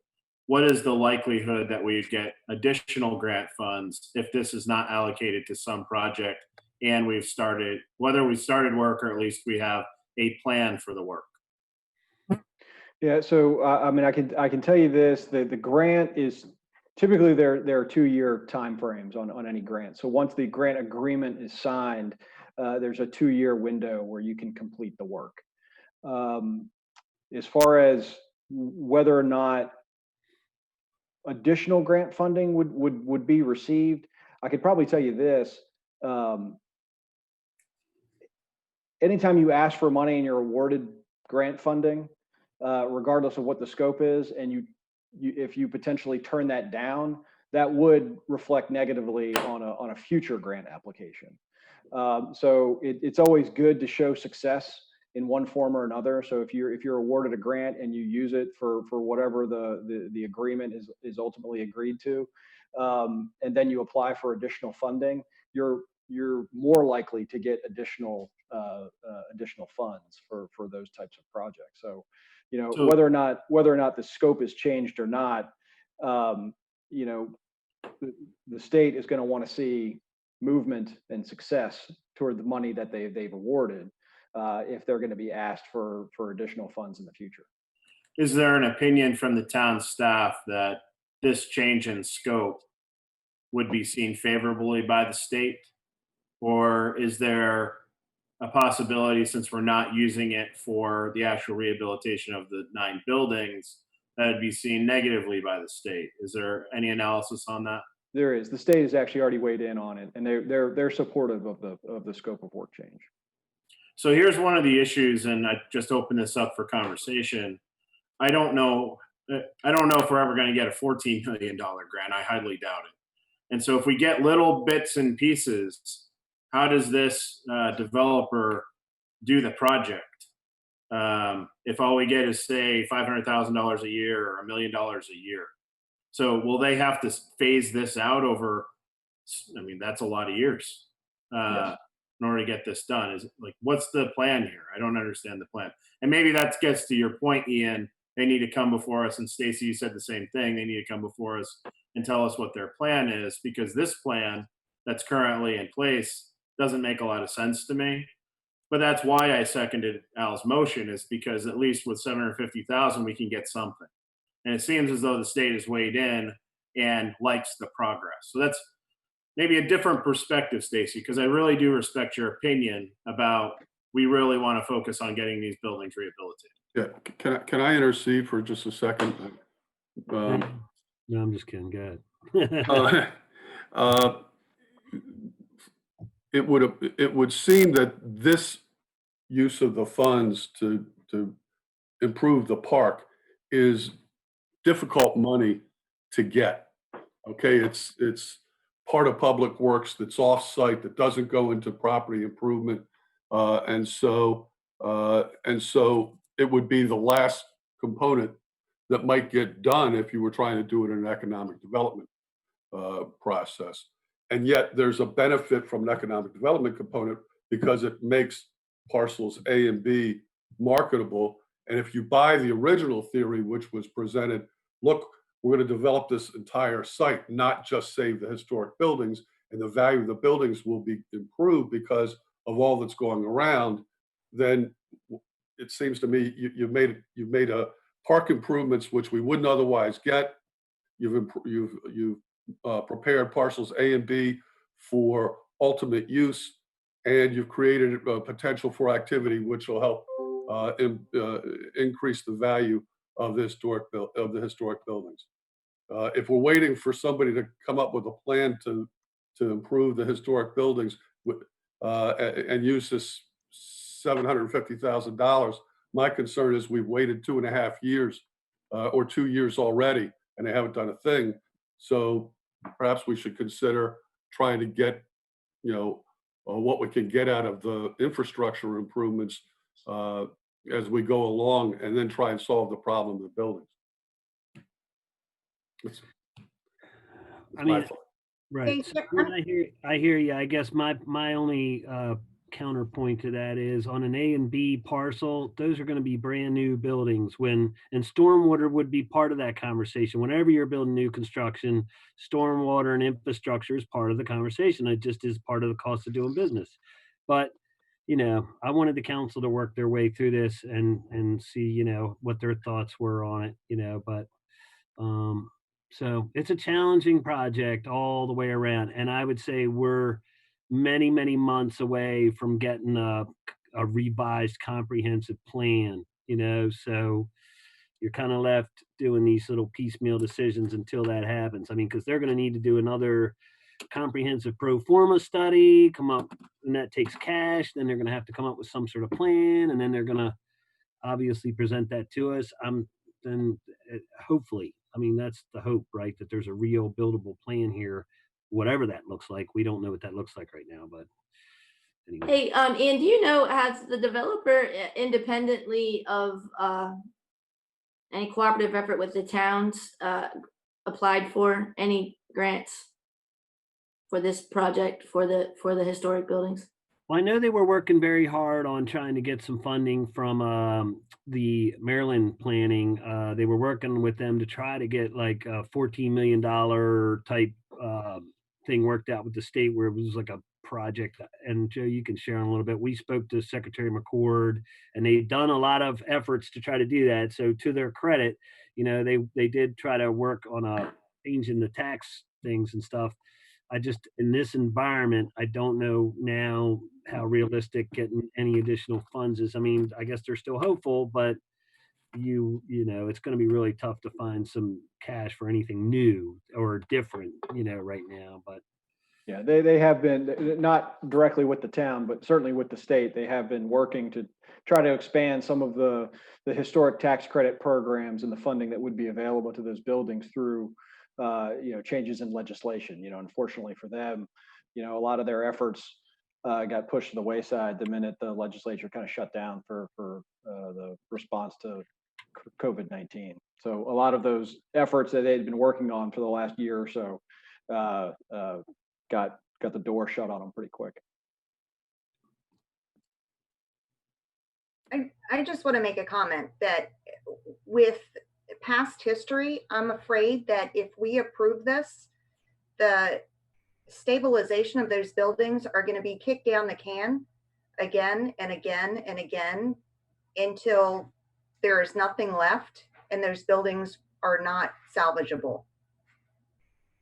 what is the likelihood that we get additional grant funds if this is not allocated to some project and whether we started work or at least we have a plan for the work? Yeah, so I mean, I can tell you this: the grant is typically there are 2-year timeframes on any grant. So once the grant agreement is signed, there's a 2-year window where you can complete the work. As far as whether or not additional grant funding would be received, I could probably tell you this: anytime you ask for money and you're awarded grant funding, regardless of what the scope is, and if you potentially turn that down, that would reflect negatively on a future grant application. So it's always good to show success in one form or another. So if you're awarded a grant and you use it for whatever the agreement is ultimately agreed to, and then you apply for additional funding, you're more likely to get additional funds for those types of projects. So, whether or not the scope is changed or not, the state is going to want to see movement and success toward the money that they've awarded, if they're going to be asked for additional funds in the future. Is there an opinion from the town staff that this change in scope would be seen favorably by the state? Or is there a possibility, since we're not using it for the actual rehabilitation of the 9 buildings, that it'd be seen negatively by the state? Is there any analysis on that? There is. The state has actually already weighed in on it, and they're supportive of the scope of work change. So here's one of the issues, and I just opened this up for conversation. I don't know if we're ever going to get a $14 million grant. I highly doubt it. And so if we get little bits and pieces, how does this developer do the project? If all we get is, say, $500,000 a year or $1 million a year. So will they have to phase this out over, I mean, that's a lot of years. Yes. in order to get this done. Is like, what's the plan here? I don't understand the plan. And maybe that gets to your point, Ian. They need to come before us, and Stacy, you said the same thing. They need to come before us and tell us what their plan is, because this plan that's currently in place doesn't make a lot of sense to me. But that's why I seconded Al's motion, is because at least with 750,000, we can get something. And it seems as though the state has weighed in and likes the progress. So that's maybe a different perspective, Stacy, because I really do respect your opinion about, we really want to focus on getting these buildings rehabilitated. Yeah, can I intercede for just a second? No, I'm just kidding. Go ahead. It would seem that this use of the funds to improve the park is difficult money to get. Okay, it's part of public works that's off-site, that doesn't go into property improvement, and so it would be the last component that might get done if you were trying to do it in an economic development process. And yet there's a benefit from an economic development component because it makes parcels A and B marketable. And if you buy the original theory, which was presented, look, we're going to develop this entire site, not just save the historic buildings, and the value of the buildings will be improved because of all that's going around, then it seems to me you've made a park improvements which we wouldn't otherwise get. You've prepared parcels A and B for ultimate use, and you've created a potential for activity which will help increase the value of the historic buildings. If we're waiting for somebody to come up with a plan to improve the historic buildings and use this $750,000, my concern is we've waited 2.5 years or 2 years already, and they haven't done a thing. So perhaps we should consider trying to get, what we can get out of the infrastructure improvements as we go along, and then try and solve the problem of the buildings. I mean, right. So, I hear you. I guess my only counterpoint to that is, on an A and B parcel, those are going to be brand new buildings, and stormwater would be part of that conversation. Whenever you're building new construction, stormwater and infrastructure is part of the conversation. It just is part of the cost of doing business. But I wanted the council to work their way through this and see what their thoughts were on it. But so it's a challenging project all the way around, and I would say we're many, many months away from getting a revised comprehensive plan, so you're kind of left doing these little piecemeal decisions until that happens. I mean, because they're going to need to do another comprehensive pro forma study, come up, and that takes cash. Then they're going to have to come up with some sort of plan, and then they're going to obviously present that to us. Then hopefully, I mean, that's the hope, right? That there's a real buildable plan here, whatever that looks like. We don't know what that looks like right now, but anyway. Hey, Ian, do you know, has the developer, independently of any cooperative effort with the towns, applied for any grants for this project for the historic buildings? Well, I know they were working very hard on trying to get some funding from the Maryland planning. They were working with them to try to get like a $14 million type thing worked out with the state, where it was like a project. And Joe, you can share on a little bit. We spoke to Secretary McCord, and they've done a lot of efforts to try to do that. So to their credit, they did try to work on changing the tax things and stuff. I just, in this environment, I don't know now how realistic getting any additional funds is. I mean, I guess they're still hopeful, but it's going to be really tough to find some cash for anything new or different, right now. But yeah, they have been, not directly with the town, but certainly with the state. They have been working to try to expand some of the historic tax credit programs and the funding that would be available to those buildings through changes in legislation. Unfortunately for them, a lot of their efforts got pushed to the wayside the minute the legislature kind of shut down for the response to COVID-19. So a lot of those efforts that they'd been working on for the last year or so got the door shut on them pretty quick. I just want to make a comment that with past history, I'm afraid that if we approve this, the stabilization of those buildings are going to be kicked down the can again and again and again until there is nothing left and those buildings are not salvageable.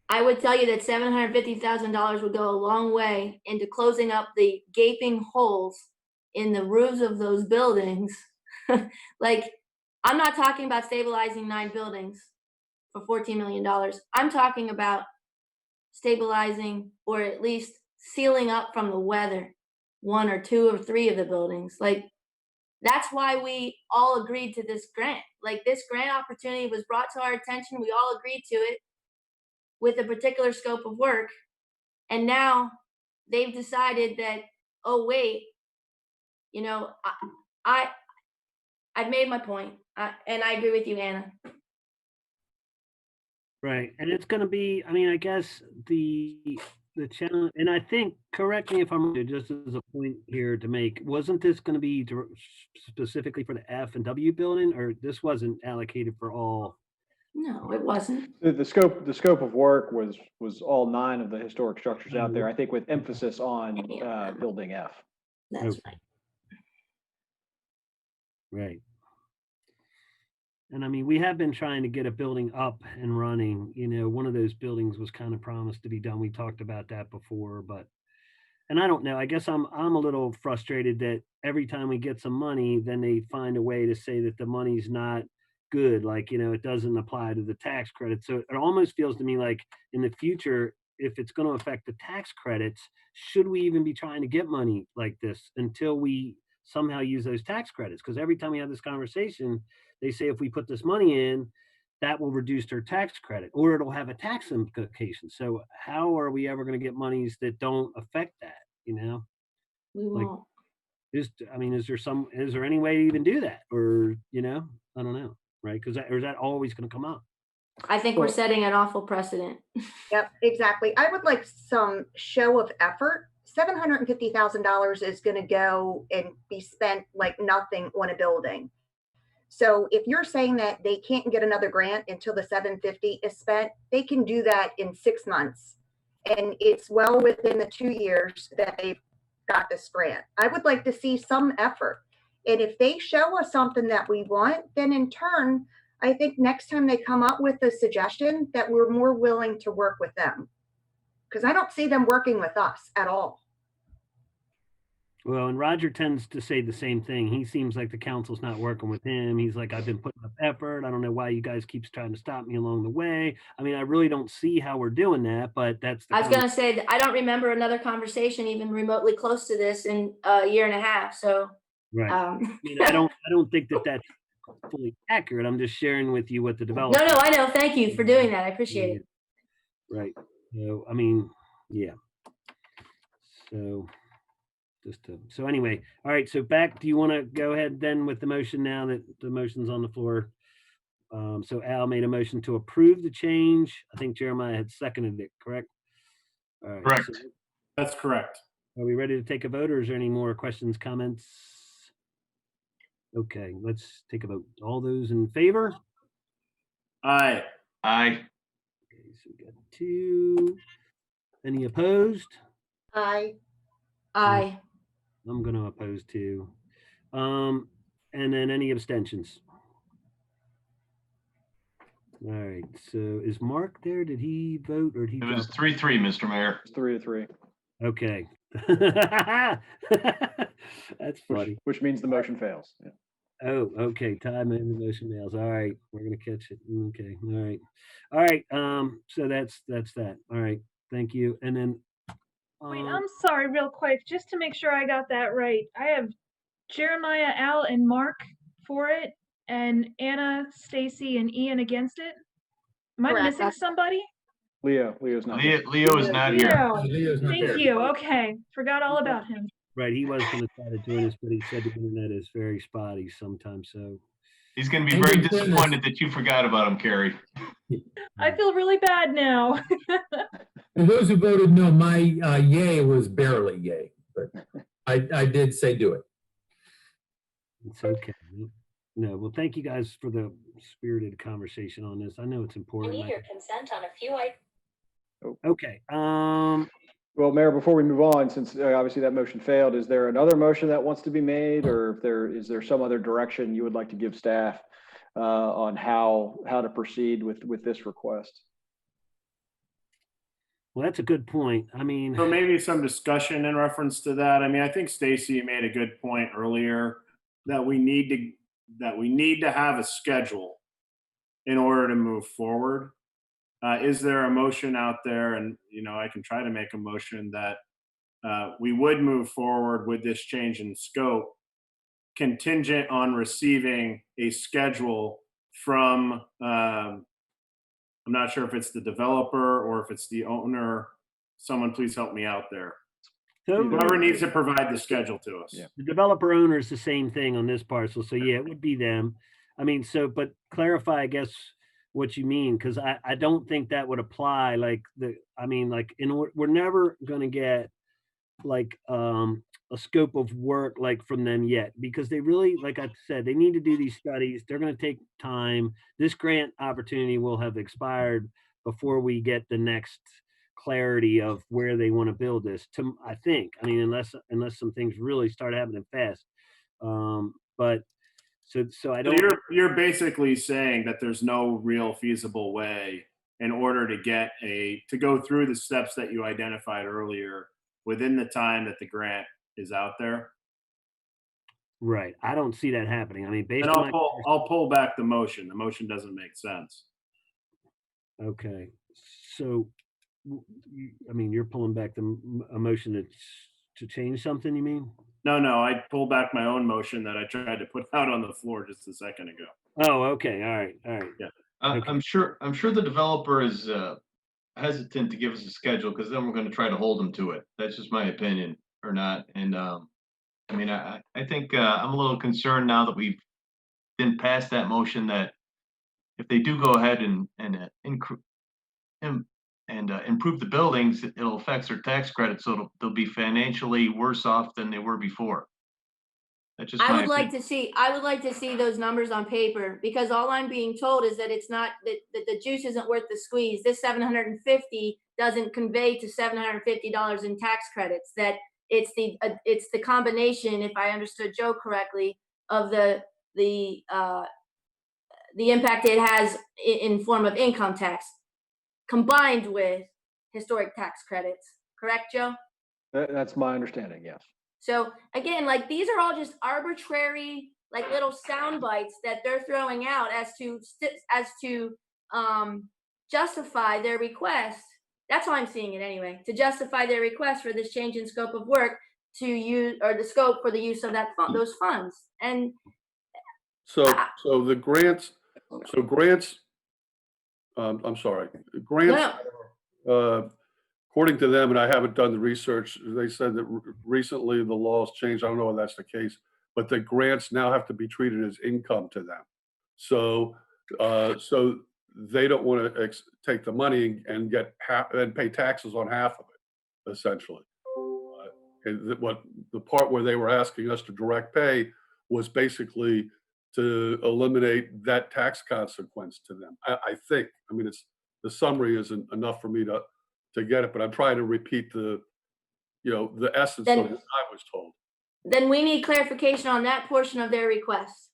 I would tell you that $750,000 would go a long way into closing up the gaping holes in the roofs of those buildings. Like, I'm not talking about stabilizing 9 buildings for $14 million. I'm talking about stabilizing or at least sealing up from the weather 1 or 2 or 3 of the buildings. Like, that's why we all agreed to this grant. Like, this grant opportunity was brought to our attention. We all agreed to it with a particular scope of work. And now they've decided that, oh, wait, you know, I've made my point. And I agree with you, Anna. Right. And it's going to be, I mean, I guess the challenge, and I think, correct me if I'm wrong, just as a point here to make, wasn't this going to be specifically for the F and W building, or this wasn't allocated for all? No, it wasn't. The scope of work was all 9 of the historic structures out there, I think with emphasis on building F. That's right. Right. And I mean, we have been trying to get a building up and running. You know, one of those buildings was kind of promised to be done. We talked about that before, but, and I don't know, I guess I'm a little frustrated that every time we get some money, then they find a way to say that the money's not good. Like, you know, it doesn't apply to the tax credit. So it almost feels to me like in the future, if it's going to affect the tax credits, should we even be trying to get money like this until we somehow use those tax credits? Because every time we have this conversation, they say if we put this money in, that will reduce their tax credit or it'll have a tax implication. So how are we ever going to get monies that don't affect that, you know? We won't. Is there any way to even do that? Or, you know, I don't know, right? Or is that always going to come up? I think we're setting an awful precedent. Yep, exactly. I would like some show of effort. $750,000 is going to go and be spent like nothing on a building. So if you're saying that they can't get another grant until the 750 is spent, they can do that in 6 months. And it's well within the 2 years that they've got this grant. I would like to see some effort. And if they show us something that we want, then in turn, I think next time they come up with a suggestion that we're more willing to work with them. Because I don't see them working with us at all. Well, and Roger tends to say the same thing. He seems like the council's not working with him. He's like, I've been putting up effort. I don't know why you guys keep trying to stop me along the way. I mean, I really don't see how we're doing that, but that's the I was going to say that I don't remember another conversation even remotely close to this in a year and a half. So, right. I mean, I don't think that that's fully accurate. I'm just sharing with you what the developer. No, I know. Thank you for doing that. I appreciate it. Right. So, I mean, yeah. So anyway, all right. So back, do you want to go ahead then with the motion now that the motion's on the floor? So Al made a motion to approve the change. I think Jeremiah had seconded it, correct? All right. Correct. So That's correct. are we ready to take a vote or is there any more questions, comments? Okay, let's take a vote. All those in favor? Aye. Aye. Okay, so we got 2. Any opposed? Aye. I'm going to oppose too. And then any abstentions? All right. So is Mark there? Did he vote or did he? It was drop? 3-3, Mr. Mayor. It's 3-3. Okay. That's funny. Which means the motion fails. Yeah. Oh, okay. Time and the motion nails. All right. We're going to catch it. Okay. All right. All right. So that's that. All right. Thank you. And then Wait, I'm sorry, real quick, just to make sure I got that right. I have Jeremiah, Al, and Mark for it, and Anna, Stacy, and Ian against it. Am I Correct. missing somebody? Leo's not here. Leo is not here. Leo. Leo's not Thank there. you. Okay, forgot all about him. right. He was going to try to join us, but he said the internet is very spotty sometimes. So He's going to be very disappointed that you forgot about him, Carrie. I feel really bad now. And those who voted no, my yay was barely yay, but I did say do it. It's okay. No, well, thank you guys for the spirited conversation on this. I know it's I important. need your consent on a few items. Okay, Well, Mayor, before we move on, since obviously that motion failed, is there another motion that wants to be made, or is there some other direction you would like to give staff on how to proceed with this request? well, that's a good point. I mean, So maybe some discussion in reference to that. I mean, I think Stacy made a good point earlier that we need to have a schedule in order to move forward. Is there a motion out there? And, I can try to make a motion that we would move forward with this change in scope contingent on receiving a schedule from, I'm not sure if it's the developer or if it's the owner. Someone please help me out there. so Whoever needs to provide the schedule to us. Yeah. the developer owner is the same thing on this parcel. So yeah, it would be them. I mean, but clarify, I guess, what you mean, because I don't think that would apply. Like we're never going to get like a scope of work like from them yet, because they really, like I said, they need to do these studies. They're going to take time. This grant opportunity will have expired before we get the next clarity of where they want to build this, I think. I mean, unless some things really start happening fast. But so I So don't. you're basically saying that there's no real feasible way in order to go through the steps that you identified earlier within the time that the grant is out there. Right. I don't see that happening. I mean, based And on I'll pull back the motion. The motion doesn't make sense. okay. So, I mean, you're pulling back a motion to change something, you mean? No, I pulled back my own motion that I tried to put out on the floor just a second ago. Oh, okay. All right. Yeah. Okay. I'm sure the developer is hesitant to give us a schedule because then we're going to try to hold them to it. That's just my opinion, or not. And I mean, I think I'm a little concerned now that we've been past that motion, that if they do go ahead and improve the buildings, it'll affect their tax credit, so they'll be financially worse off than they were before. That's just I my would like to see those numbers on paper, because all I'm being told is that it's not that the juice isn't worth the squeeze. This 750 doesn't convey to $750 in tax credits. That it's the combination, if I understood Joe correctly, of the impact it has in form of income tax combined with historic tax credits. Correct, Joe? That's my understanding, yes. So again, like, these are all just arbitrary, like, little sound bites that they're throwing out as to justify their request. That's how I'm seeing it anyway, to justify their request for this change in scope of work to use, or the scope for the use of those funds. And So the grants, I'm sorry, grants, according to them, and I haven't done the research, they said that recently the laws changed. I don't know if that's the case, but the grants now have to be treated as income to them. So they don't want to take the money and get and pay taxes on half of it, essentially. And what the part where they were asking us to direct pay was basically to eliminate that tax consequence to them. I think. I mean, the summary isn't enough for me to get it, but I'm trying to repeat the essence of what I was told. then we need clarification on that portion of their request.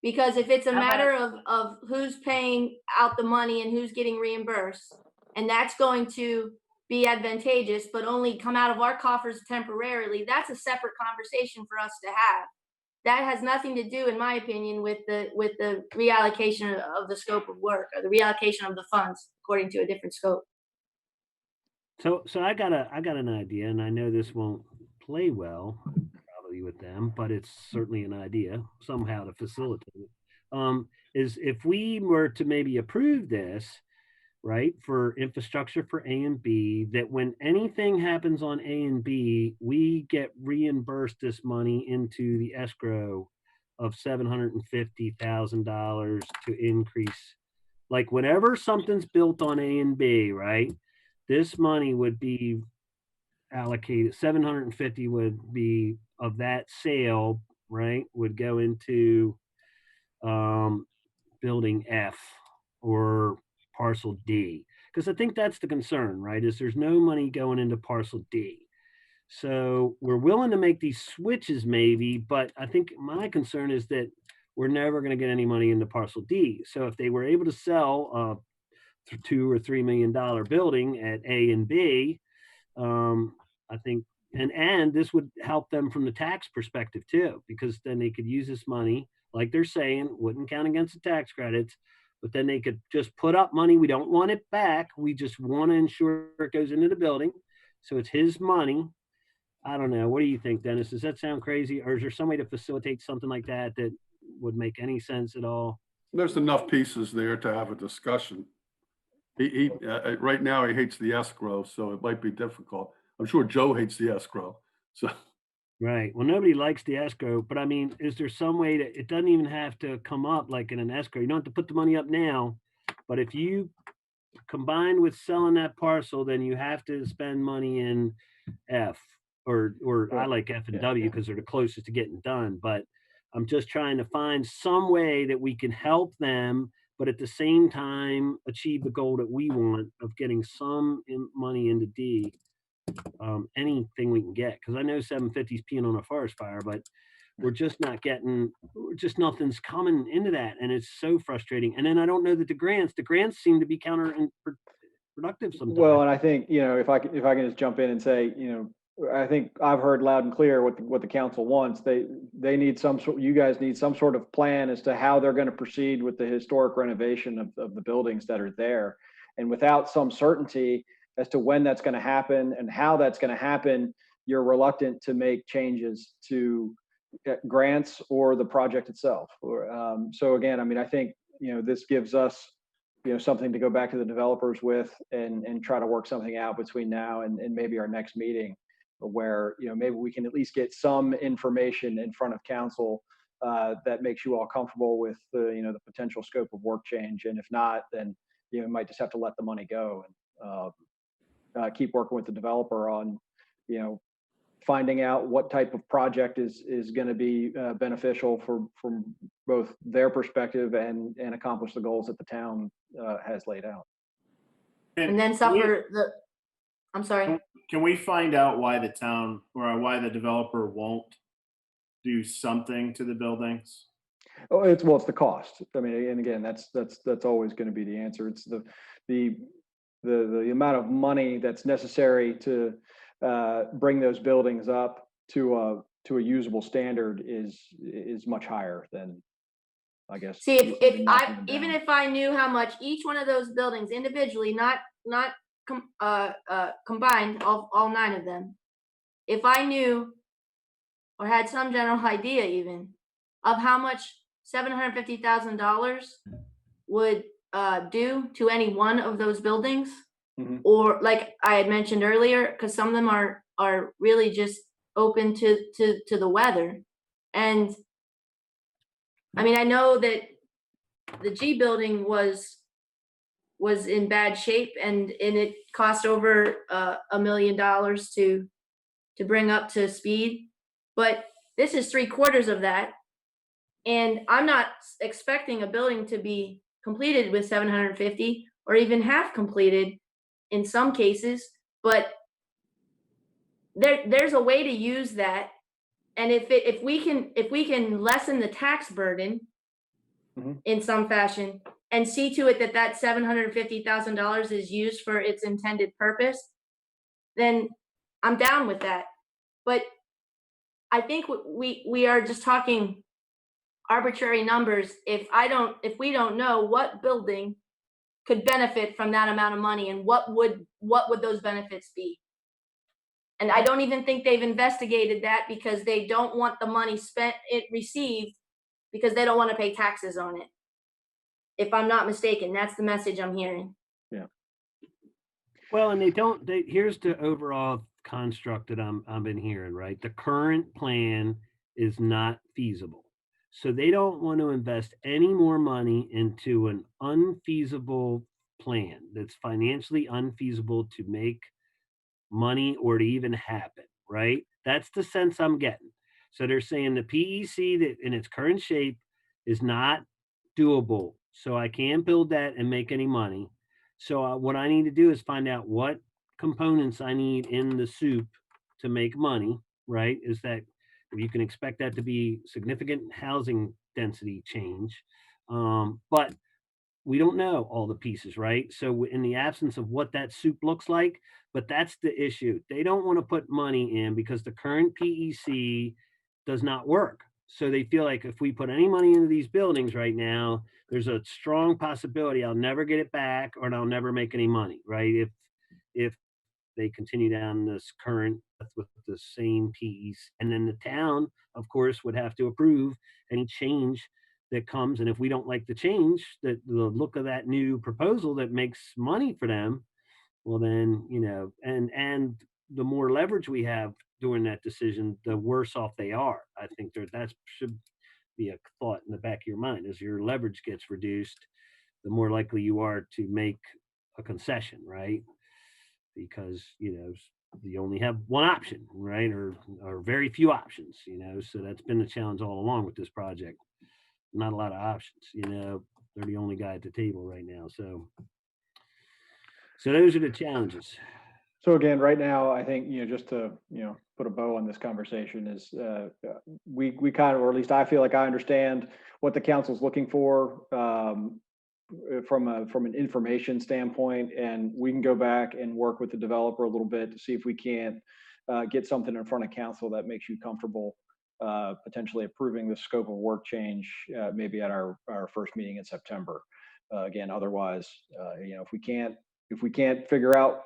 Because if it's a matter of who's paying out the money and who's getting reimbursed, and that's going to be advantageous, but only come out of our coffers temporarily, that's a separate conversation for us to have. That has nothing to do, in my opinion, with the reallocation of the scope of work, or the reallocation of the funds according to a different scope. So I got an idea, and I know this won't play well probably with them, but it's certainly an idea somehow to facilitate it. Is if we were to maybe approve this, right, for infrastructure for A and B, that when anything happens on A and B, we get reimbursed this money into the escrow of $750,000 to increase. Like, whenever something's built on A and B, right, this money would be allocated. 750 would be of that sale right, would go into building F or parcel D. Because I think that's the concern, right, is there's no money going into parcel D. So we're willing to make these switches maybe, but I think my concern is that we're never going to get any money into parcel D. So if they were able to sell a $2 or $3 million building at A and B, I think, and this would help them from the tax perspective too, because then they could use this money, like they're saying, wouldn't count against the tax credits, but then they could just put up money. We don't want it back. We just want to ensure it goes into the building. So it's his money. I don't know. What do you think, Dennis? Does that sound crazy? Or is there some way to facilitate something like that that would make any sense at all? There's enough pieces there to have a discussion. He right now he hates the escrow, so it might be difficult. I'm sure Joe hates the escrow. So Right. Well, nobody likes the escrow, but I mean, is there some way that it doesn't even have to come up like in an escrow? You don't have to put the money up now, but if you combine with selling that parcel, then you have to spend money in F or I like F and W because they're the closest to getting done. But I'm just trying to find some way that we can help them, but at the same time achieve the goal that we want of getting some money into D. Anything we can get, because I know 750 is peeing on a forest fire, but we're just not getting, nothing's coming into that, and it's so frustrating. And then I don't know that the grants seem to be counterproductive sometimes. Well, and I think, if I can just jump in and say, I think I've heard loud and clear what the council wants. They need you guys need some sort of plan as to how they're going to proceed with the historic renovation of the buildings that are there. And without some certainty as to when that's going to happen and how that's going to happen, you're reluctant to make changes to grants or the project itself. So again, I mean, I think, this gives us, something to go back to the developers with and try to work something out between now and maybe our next meeting, where, maybe we can at least get some information in front of council that makes you all comfortable with the potential scope of work change. And if not, then, you might just have to let the money go and keep working with the developer on, finding out what type of project is going to be beneficial from both their perspective and accomplish the goals that the town has laid out. And then suffer the, I'm sorry. Can we find out why the town or why the developer won't do something to the buildings? Oh, it's the cost. I mean, and again, that's always going to be the answer. It's the amount of money that's necessary to bring those buildings up to a usable standard is much higher than, I guess. See, even if I knew how much each one of those buildings individually, not combined, all 9 of them, if I knew or had some general idea even of how much $750,000 would do to any one of those buildings, or like I had mentioned earlier, because some of them are really just open to the weather. And I mean, I know that the G building was in bad shape, and it cost over $1 million to bring up to speed. But this is 3/4 of that, and I'm not expecting a building to be completed with 750 or even half completed in some cases. But there's a way to use that, and if we can lessen the tax burden in some fashion and see to it that $750,000 is used for its intended purpose, then I'm down with that. But I think we are just talking arbitrary numbers if we don't know what building could benefit from that amount of money and what would those benefits be. And I don't even think they've investigated that, because they don't want the money received because they don't want to pay taxes on it. If I'm not mistaken, that's the message I'm hearing. Yeah. Well, and here's the overall construct that I've been hearing, right? The current plan is not feasible. So they don't want to invest any more money into an unfeasible plan that's financially unfeasible to make money or to even happen, right? That's the sense I'm getting. So they're saying the PEC that in its current shape is not doable. So I can't build that and make any money. So what I need to do is find out what components I need in the soup to make money, right? Is that you can expect that to be significant housing density change. But we don't know all the pieces, right? So in the absence of what that soup looks like, but that's the issue. They don't want to put money in because the current PEC does not work. So they feel like if we put any money into these buildings right now, there's a strong possibility I'll never get it back or I'll never make any money, right? If they continue down this current with the same PEC. And then the town, of course, would have to approve any change that comes. And if we don't like the change, that the look of that new proposal that makes money for them, well then, and the more leverage we have during that decision, the worse off they are. I think that should be a thought in the back of your mind. As your leverage gets reduced, the more likely you are to make a concession, right? Because you only have one option, right? Or very few options, so that's been the challenge all along with this project. Not a lot of options, they're the only guy at the table right now. So those are the challenges. So again, right now, I think, just to, put a bow on this conversation is we kind of, or at least I feel like I understand what the council's looking for from an information standpoint, and we can go back and work with the developer a little bit to see if we can't get something in front of council that makes you comfortable potentially approving the scope of work change maybe at our first meeting in September. Again, otherwise, if we can't figure out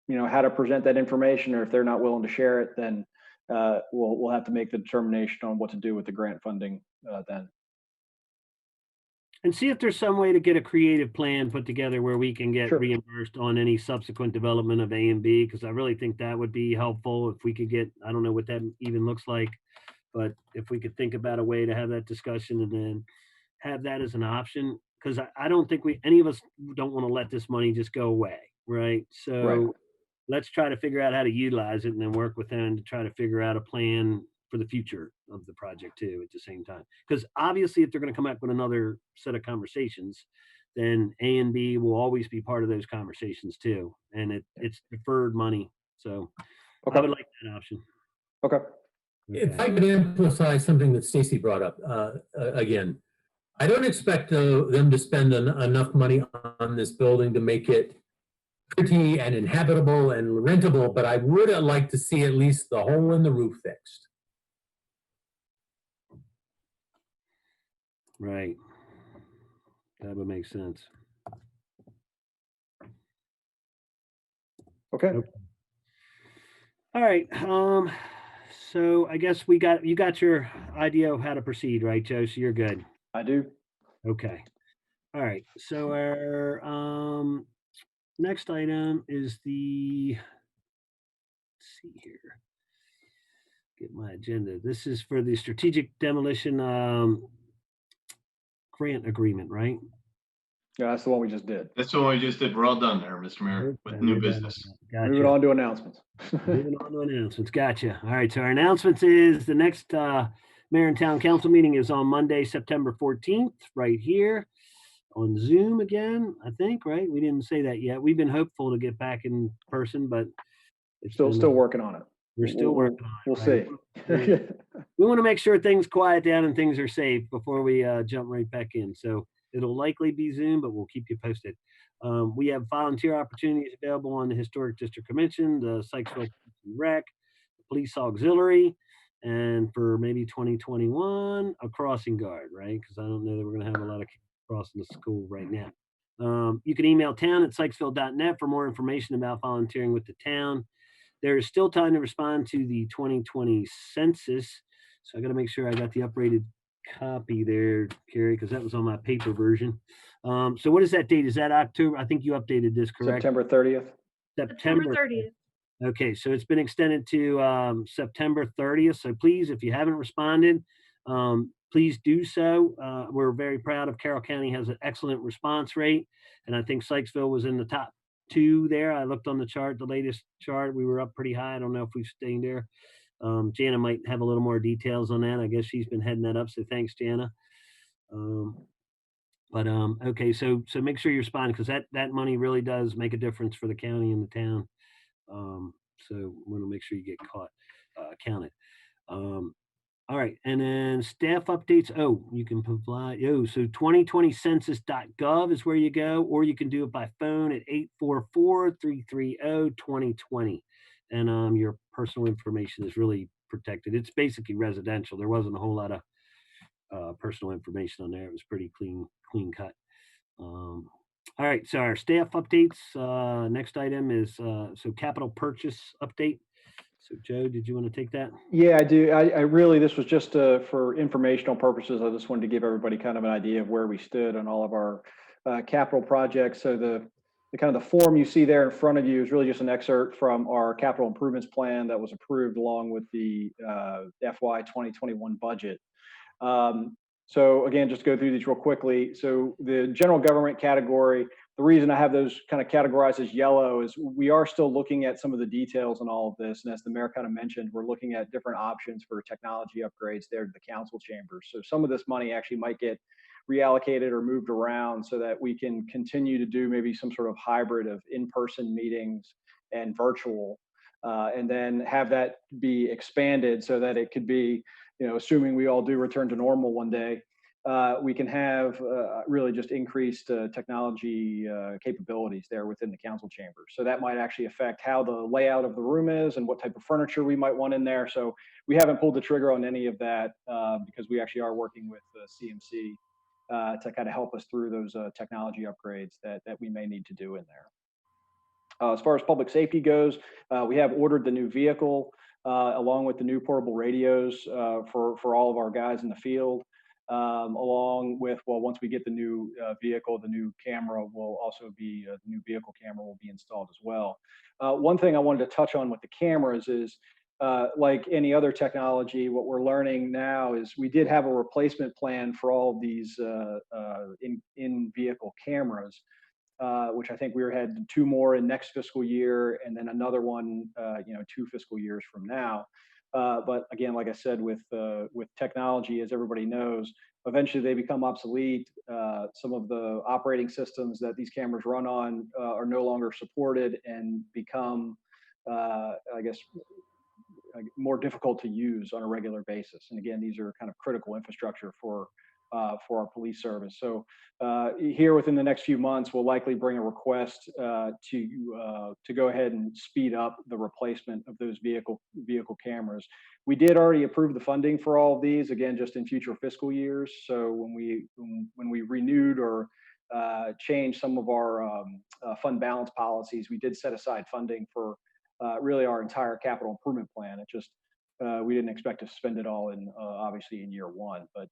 how to present that information, or if they're not willing to share it, then we'll have to make the determination on what to do with the grant funding then. And see if there's some way to get a creative plan put together where we can get Sure. reimbursed on any subsequent development of A and B, because I really think that would be helpful if we could get, I don't know what that even looks like, but if we could think about a way to have that discussion and then have that as an option, because I don't think any of us don't want to let this money just go away, right? So Right. let's try to figure out how to utilize it and then work with them to try to figure out a plan for the future of the project too at the same time. Because obviously if they're going to come up with another set of conversations, then A and B will always be part of those conversations too. And it's deferred money. So Okay. I would like that option. Okay. If I could emphasize something that Stacy brought up again, I don't expect them to spend enough money on this building to make it pretty and inhabitable and rentable, but I would like to see at least the hole in the roof fixed. Right. That would make sense. Okay. All right. So I guess you got your idea of how to proceed, right, Joe? So you're good. I do. Okay. All right. So our next item is let's see here. Get my agenda. This is for the strategic demolition grant agreement, right? Yeah, that's the one we just did. That's the one we just did. We're all done there, Mr. Mayor, with Okay, new we're done business. with that. Gotcha. Moving on to announcements. Moving on to announcements. Gotcha. All right. So our announcements is the next Mayor and Town Council meeting is on Monday, September 14th, right here on Zoom again, I think, right? We didn't say that yet. We've been hopeful to get back in person, but it's Still working on it. We're still working on it. We'll right? see. We want to make sure things quiet down and things are safe before we jump right back in. So it'll likely be Zoom, but we'll keep you posted. We have volunteer opportunities available on the Historic District Convention, the Sykesville Rec, the Police Auxiliary, and for maybe 2021, a crossing guard, right? Because I don't know that we're going to have a lot of kids crossing the school right now. You can email town@sykesville.net for more information about volunteering with the town. There is still time to respond to the 2020 census. So I got to make sure I got the updated copy there, Carrie, because that was on my paper version. So what is that date? Is that October? I think you updated this, correct? September 30th. September 30th. Okay, so it's been extended to September 30th. So please, if you haven't responded, please do so. We're very proud of Carroll County has an excellent response rate. And I think Sykesville was in the top 2 there. I looked on the chart, the latest chart, we were up pretty high. I don't know if we've stayed there. Jana might have a little more details on that. I guess she's been heading that up, so thanks, Jana. Okay, so make sure you're responding, because that money really does make a difference for the county and the town. So want to make sure you get counted. All right, and then staff updates. Oh, you can provide, so 2020census.gov is where you go, or you can do it by phone at 844-330-2020. And your personal information is really protected. It's basically residential. There wasn't a whole lot of personal information on there. It was pretty clean cut. All right, so our staff updates. Next item is so capital purchase update. So Joe, did you want to take that? Yeah, I do. I really, this was just for informational purposes. I just wanted to give everybody kind of an idea of where we stood on all of our capital projects. So the kind of the form you see there in front of you is really just an excerpt from our capital improvements plan that was approved along with the FY 2021 budget. So again, just go through these real quickly. So the general government category, the reason I have those kind of categorized as yellow is we are still looking at some of the details on all of this. And as the mayor kind of mentioned, we're looking at different options for technology upgrades there to the council chambers. So some of this money actually might get reallocated or moved around so that we can continue to do maybe some sort of hybrid of in-person meetings and virtual, and then have that be expanded so that it could be, assuming we all do return to normal one day, we can have really just increased technology capabilities there within the council chambers. So that might actually affect how the layout of the room is and what type of furniture we might want in there. So we haven't pulled the trigger on any of that because we actually are working with CMC to kind of help us through those technology upgrades that we may need to do in there. As far as public safety goes, we have ordered the new vehicle along with the new portable radios for all of our guys in the field. Along with, once we get the new vehicle, the new camera will also be, the new vehicle camera will be installed as well. One thing I wanted to touch on with the cameras is, like any other technology, what we're learning now is we did have a replacement plan for all of these in-vehicle cameras. Which I think we had 2 more in next fiscal year, and then another one, 2 fiscal years from now. But again, like I said, with technology, as everybody knows, eventually they become obsolete. Some of the operating systems that these cameras run on are no longer supported and become, I guess, more difficult to use on a regular basis. And again, these are kind of critical infrastructure for our police service. So here within the next few months, we'll likely bring a request to go ahead and speed up the replacement of those vehicle cameras. We did already approve the funding for all of these, again, just in future fiscal years. So when we renewed or changed some of our fund balance policies, we did set aside funding for really our entire capital improvement plan. It just we didn't expect to spend it all in obviously in year 1, but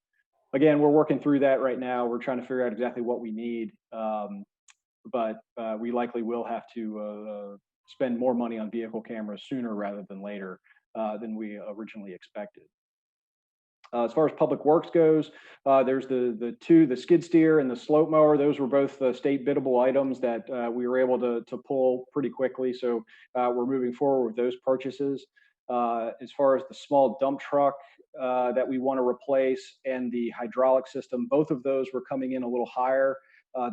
again, we're working through that right now. We're trying to figure out exactly what we need, but we likely will have to spend more money on vehicle cameras sooner rather than later than we originally expected. As far as public works goes, there's the skid steer and the slope mower. Those were both state biddable items that we were able to pull pretty quickly. So we're moving forward with those purchases. As far as the small dump truck that we want to replace and the hydraulic system, both of those were coming in a little higher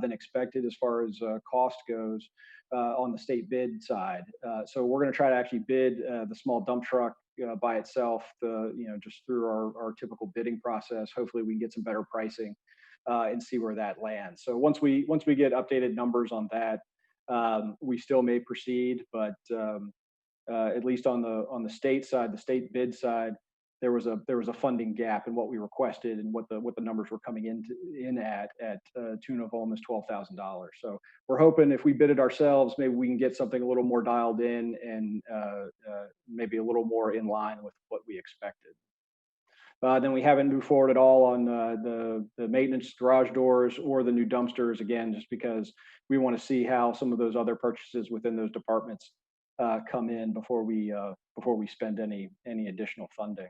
than expected as far as cost goes on the state bid side. So we're going to try to actually bid the small dump truck by itself, just through our typical bidding process. Hopefully we can get some better pricing and see where that lands. So once we get updated numbers on that, we still may proceed, but at least on the state side, the state bid side, there was a funding gap in what we requested and what the numbers were coming in at tune of almost $12,000. So we're hoping if we bid it ourselves, maybe we can get something a little more dialed in and maybe a little more in line with what we expected. Then we haven't moved forward at all on the maintenance garage doors or the new dumpsters, again, just because we want to see how some of those other purchases within those departments come in before we spend any additional funding.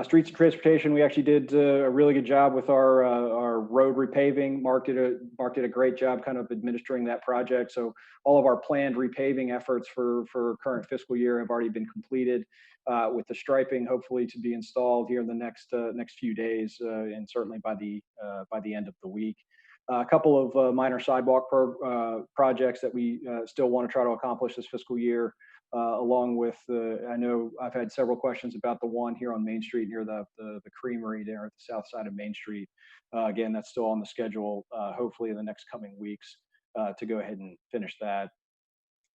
Streets and transportation, we actually did a really good job with our road repaving. Mark did a great job kind of administering that project. So all of our planned repaving efforts for current fiscal year have already been completed, with the striping hopefully to be installed here in the next few days, and certainly by the end of the week. A couple of minor sidewalk projects that we still want to try to accomplish this fiscal year. Along with, I know I've had several questions about the one here on Main Street near the creamery there at the south side of Main Street. Again, that's still on the schedule, hopefully in the next coming weeks, to go ahead and finish that.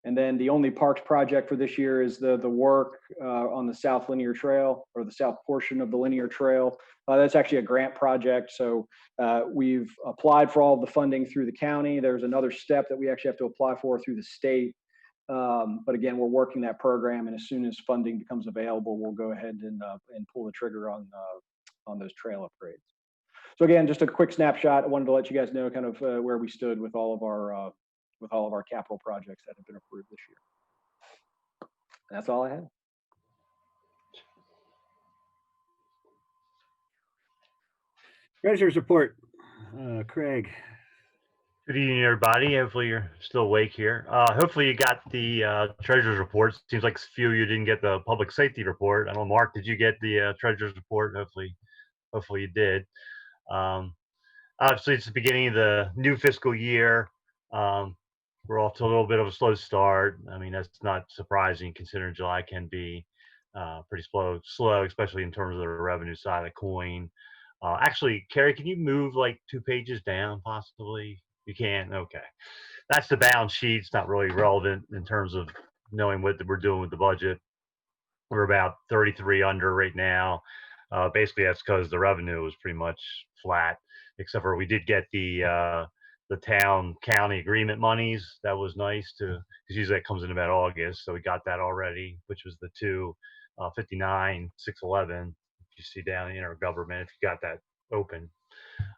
And then the only parks project for this year is the work on the South Linear Trail, or the south portion of the Linear Trail. That's actually a grant project. So we've applied for all of the funding through the county. There's another step that we actually have to apply for through the state. But again, we're working that program, and as soon as funding becomes available, we'll go ahead and pull the trigger on those trail upgrades. So again, just a quick snapshot. I wanted to let you guys know kind of where we stood with all of our capital projects that have been approved this year. That's all I had. Treasurer's report. Craig. Good evening, everybody. Hopefully you're still awake here. Hopefully you got the treasurer's report. Seems like a few of you didn't get the public safety report. I don't know, Mark, did you get the treasurer's report? Hopefully you did. Obviously, it's the beginning of the new fiscal year. We're off to a little bit of a slow start. I mean, that's not surprising considering July can be pretty slow, especially in terms of the revenue side of the coin. Actually, Carrie, can you move like 2 pages down possibly? You can? Okay. That's the balance sheet. It's not really relevant in terms of knowing what we're doing with the budget. We're about 33 under right now. Basically, that's because the revenue was pretty much flat, except for we did get the town county agreement monies. That was nice because usually that comes in about August. So we got that already, which was the 259,611. You see down in intergovernment, if you got that open.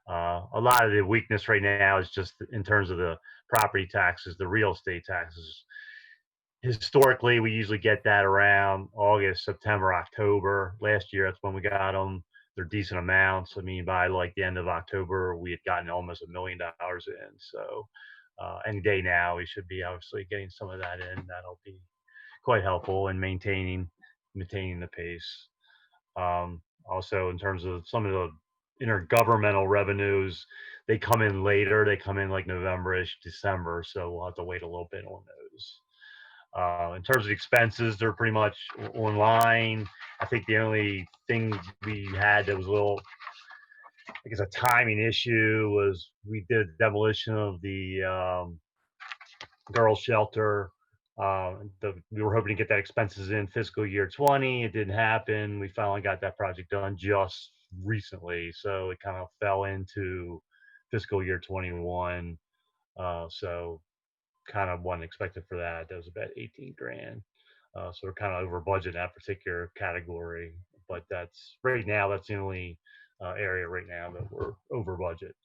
A lot of the weakness right now is just in terms of the property taxes, the real estate taxes. Historically, we usually get that around August, September, October. Last year, that's when we got them. They're decent amounts. I mean, by like the end of October, we had gotten almost $1 million in. So any day now, we should be obviously getting some of that in. That'll be quite helpful in maintaining the pace. Also, in terms of some of the intergovernmental revenues, they come in later. They come in like November-ish, December. So we'll have to wait a little bit on those. In terms of expenses, they're pretty much online. I think the only thing we had that was a little, I guess, a timing issue was we did demolition of the girls' shelter. We were hoping to get that expenses in fiscal year 20. It didn't happen. We finally got that project done just recently, so it kind of fell into fiscal year 21. So kind of wasn't expected for that. That was about 18 grand. So we're kind of over budget in that particular category. But that's right now. That's the only area right now that we're over budget.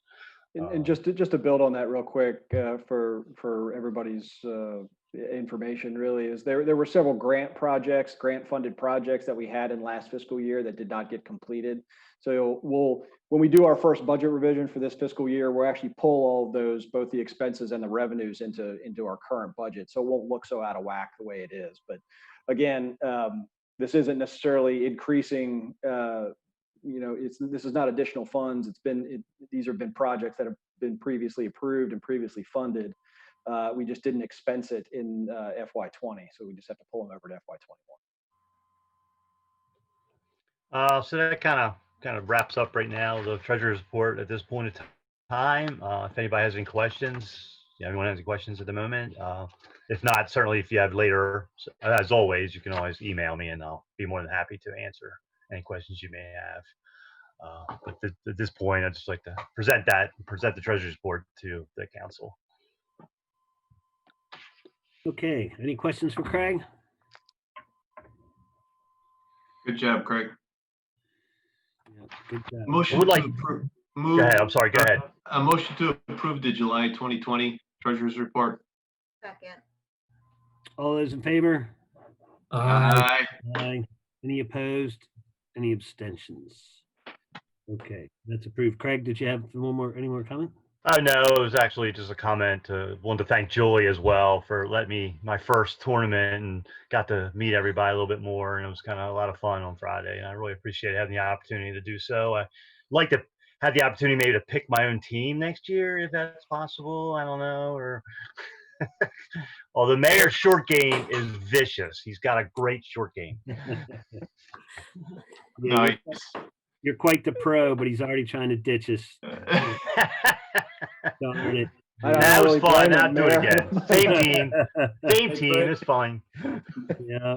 And just to build on that real quick, for everybody's information, really, is there were several grant funded projects that we had in last fiscal year that did not get completed. So when we do our first budget revision for this fiscal year, we'll actually pull all of those, both the expenses and the revenues, into our current budget. So it won't look so out of whack the way it is. But again, this isn't necessarily increasing. This is not additional funds. These have been projects that have been previously approved and previously funded. We just didn't expense it in FY20, so we just have to pull them over to FY21. So that kind of wraps up right now the treasurer's report at this point in time. If anybody has any questions, anyone has any questions at the moment? If not, certainly if you have later, as always, you can always email me and I'll be more than happy to answer any questions you may have. But at this point, I'd just like to present the treasurer's report to the council. Okay, any questions for Craig? Good job, Craig. Yeah, good job. Motion Would to like- approve. Go ahead. I'm sorry. Go ahead. A motion to approve the July 2020 treasurer's report. Second. All those in favor? Aye. Aye. Any opposed? Any abstentions? Okay, that's approved. Craig, did you have any more comment? Oh, no, it was actually just a comment. Wanted to thank Julie as well for letting me my first tournament and got to meet everybody a little bit more. And it was kind of a lot of fun on Friday. And I really appreciate having the opportunity to do so. I like to have the opportunity maybe to pick my own team next year, if that's possible. I don't know. Or well, the mayor's short game is vicious. He's got a great short game. Yeah, you're quite the pro, but he's already trying to ditch us. Darn it. That was fun. I'll do it again. Same team. Same Hey, team. Craig. It's fine.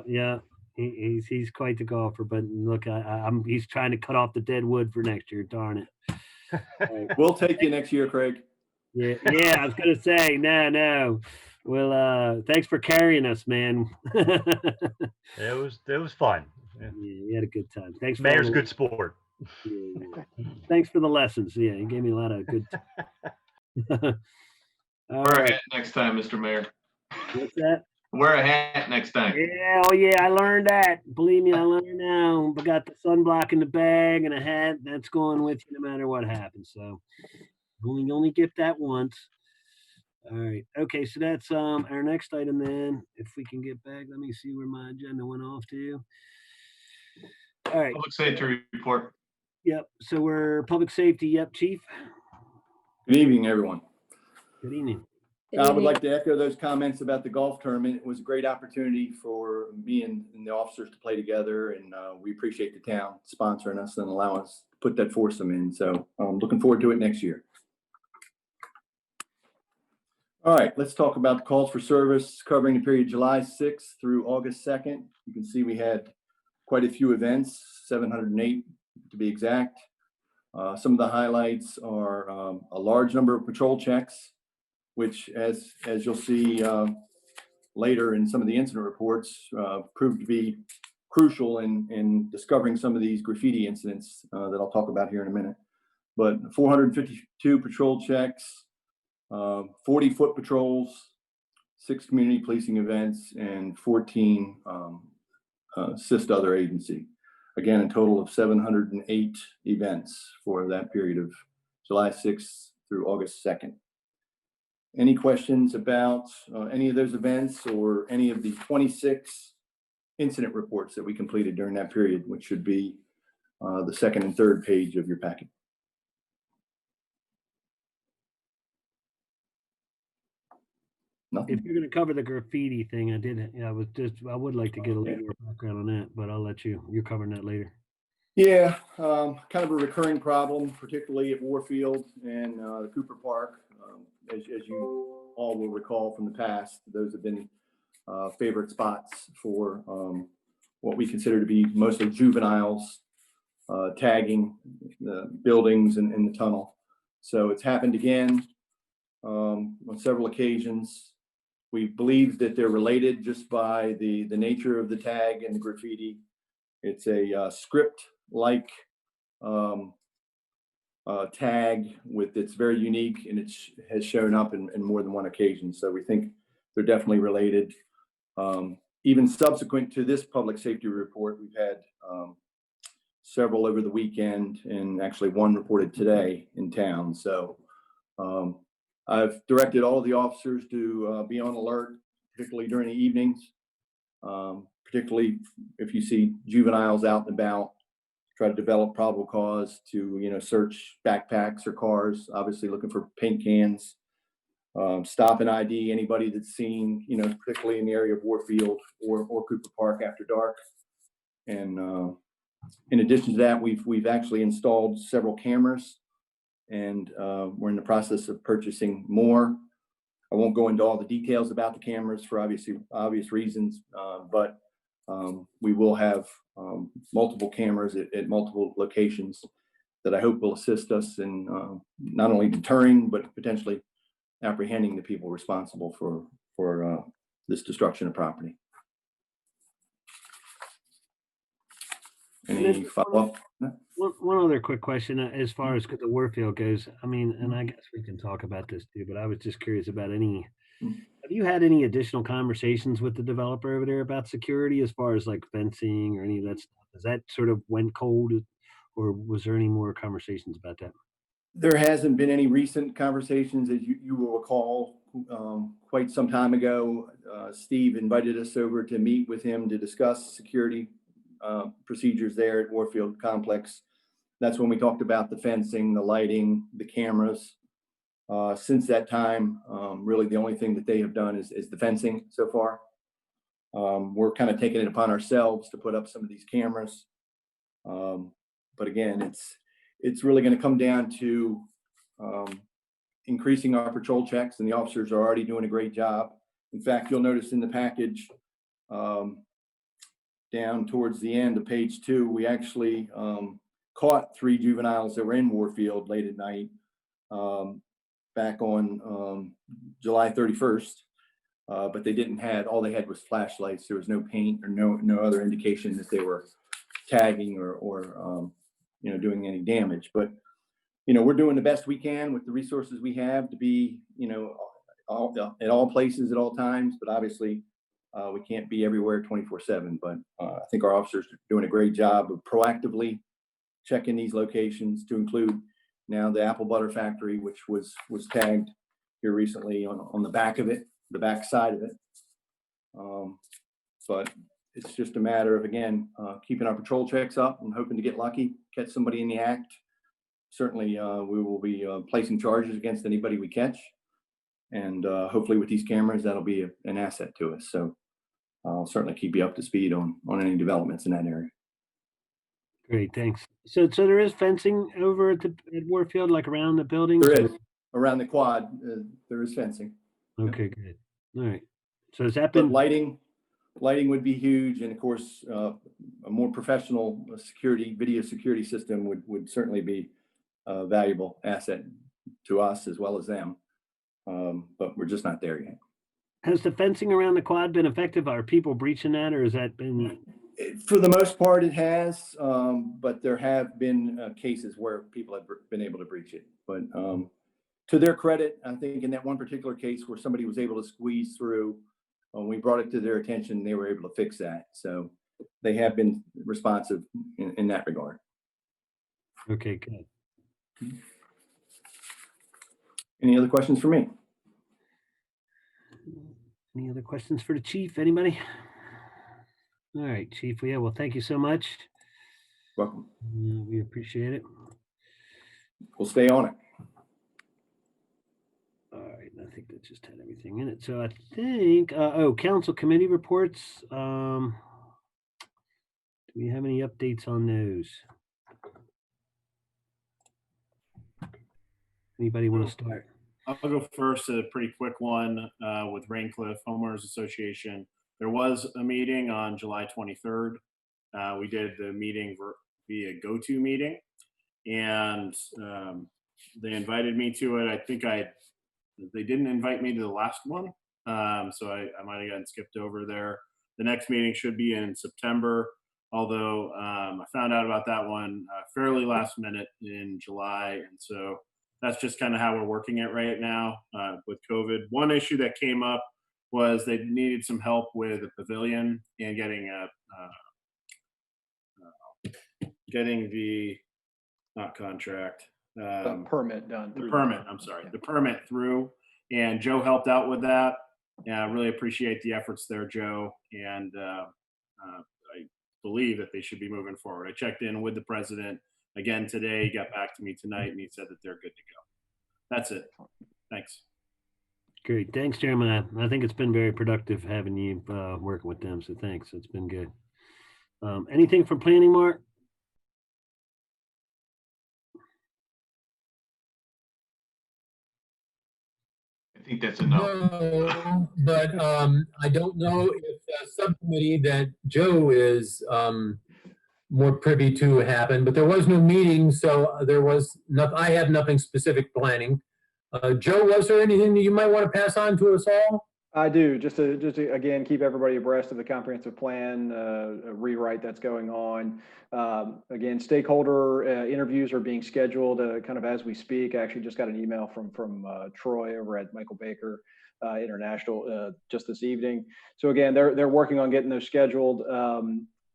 Yeah. He's quite the golfer, but look, he's trying to cut off the dead wood for next year. Darn it. Right. We'll take you next year, Craig. Yeah. I was gonna say no. Well, thanks for carrying us, man. It was fun. Yeah, we had a good time. Thanks. Mayor's good sport. Yeah. Thanks for the lessons. Yeah, you gave me a lot of good. All Wear a right. hat next time, Mr. Mayor. What's that? Wear a hat next time. Yeah, I learned that. Believe me, I learned now. I got the sunblock in the bag and a hat. That's going with you no matter what happens. So you only get that once. All right. Okay, so that's our next item then. If we can get back, let me see where my agenda went off to. All right. Public safety report. Yep. So we're public safety. Yep, Chief. Good evening, everyone. Good evening. I would like to echo those comments about the golf tournament. It was a great opportunity for me and the officers to play together, and we appreciate the town sponsoring us and allowing us to put that foursome in. So I'm looking forward to it next year. All right, let's talk about the calls for service covering the period July 6th through August 2nd. You can see we had quite a few events, 708 to be exact. Some of the highlights are a large number of patrol checks, which as you'll see later in some of the incident reports, proved to be crucial in discovering some of these graffiti incidents that I'll talk about here in a minute. But 452 patrol checks, 40 foot patrols, 6 community policing events, and 14 assist other agency. Again, a total of 708 events for that period of July 6th through August 2nd. Any questions about any of those events or any of the 26 incident reports that we completed during that period, which should be the second and third page of your packet? Nothing. If you're going to cover the graffiti thing, I would like to get a little more background on that, but I'll let you're covering that later. Yeah, kind of a recurring problem, particularly at Warfield and the Cooper Park. As you all will recall from the past, those have been favorite spots for what we consider to be mostly juveniles tagging the buildings and the tunnel. So it's happened again on several occasions. We believe that they're related just by the nature of the tag and the graffiti. It's a script-like tag it's very unique, and it has shown up in more than one occasion. So we think they're definitely related. Even subsequent to this public safety report, we've had several over the weekend, and actually one reported today in town. So I've directed all of the officers to be on alert, particularly during the evenings, particularly if you see juveniles out and about. Try to develop probable cause to, search backpacks or cars, obviously looking for paint cans, stop and ID anybody that's seen, particularly in the area of Warfield or Cooper Park after dark. And in addition to that, we've actually installed several cameras, and we're in the process of purchasing more. I won't go into all the details about the cameras for obvious reasons, but we will have multiple cameras at multiple locations that I hope will assist us in not only deterring, but potentially apprehending the people responsible for this destruction of property. Any follow-up? One other quick question as far as the Warfield goes. I mean, and I guess we can talk about this too, but I was just curious about any Have you had any additional conversations with the developer over there about security as far as like fencing or any of that stuff? Is that sort of went cold, or was there any more conversations about that? There hasn't been any recent conversations, as you will recall, quite some time ago. Steve invited us over to meet with him to discuss security procedures there at Warfield Complex. That's when we talked about the fencing, the lighting, the cameras. Since that time, really the only thing that they have done is the fencing so far. We're kind of taking it upon ourselves to put up some of these cameras. But again, it's really going to come down to increasing our patrol checks, and the officers are already doing a great job. In fact, you'll notice in the package down towards the end of page 2, we actually caught 3 juveniles that were in Warfield late at night back on July 31st. But they didn't have, all they had was flashlights. There was no paint or no other indication that they were tagging or doing any damage. But we're doing the best we can with the resources we have to be at all places at all times. But obviously we can't be everywhere 24/7. But I think our officers are doing a great job of proactively checking these locations, to include now the apple butter factory, which was tagged here recently on the back of it, the back side of it. But it's just a matter of, again, keeping our patrol checks up and hoping to get lucky, catch somebody in the act. Certainly, we will be placing charges against anybody we catch. And hopefully with these cameras, that'll be an asset to us. So I'll certainly keep you up to speed on any developments in that area. Great, thanks. So there is fencing over at Warfield, like around the building? There is. Around the quad, there is fencing. Okay, good. All right. So has that But been? lighting would be huge. And of course, a more professional video security system would certainly be a valuable asset to us as well as them. But we're just not there yet. Has the fencing around the quad been effective? Are people breaching that, or has that been? For the most part, it has, but there have been cases where people have been able to breach it. But to their credit, I think in that one particular case where somebody was able to squeeze through, when we brought it to their attention, they were able to fix that. So they have been responsive in that regard. Okay, good. Any other questions for me? Any other questions for the chief? Anybody? All right, Chief. Yeah, well, thank you so much. Welcome. We appreciate it. We'll stay on it. All right, I think that just had everything in it. So I think, council committee reports. Do we have any updates on those? Anybody want to start? I'll go first. A pretty quick one with Raincliff Homeowners Association. There was a meeting on July 23rd. We did the meeting via GoToMeeting, and they invited me to it. I think they didn't invite me to the last one, so I might have gotten skipped over there. The next meeting should be in September, although I found out about that one fairly last minute in July, and so that's just kind of how we're working it right now with COVID. One issue that came up was they needed some help with a pavilion and getting the not contract permit done. The permit. I'm sorry, the permit through, and Joe helped out with that. Yeah, I really appreciate the efforts there, Joe, and I believe that they should be moving forward. I checked in with the president again today. He got back to me tonight, and he said that they're good to go. That's it. Thanks. Great. Thanks, Jeremiah. I think it's been very productive having you working with them. So thanks. It's been good. Anything from planning, Mark? I think that's enough. No, but I don't know if the subcommittee that Joe is more privy to happened, but there was no meeting, so there was I have nothing specific planning. Joe, was there anything that you might want to pass on to us all? I do, just to again keep everybody abreast of the comprehensive plan rewrite that's going on. Again, stakeholder interviews are being scheduled kind of as we speak. I actually just got an email from Troy over at Michael Baker International just this evening. So again, they're working on getting those scheduled.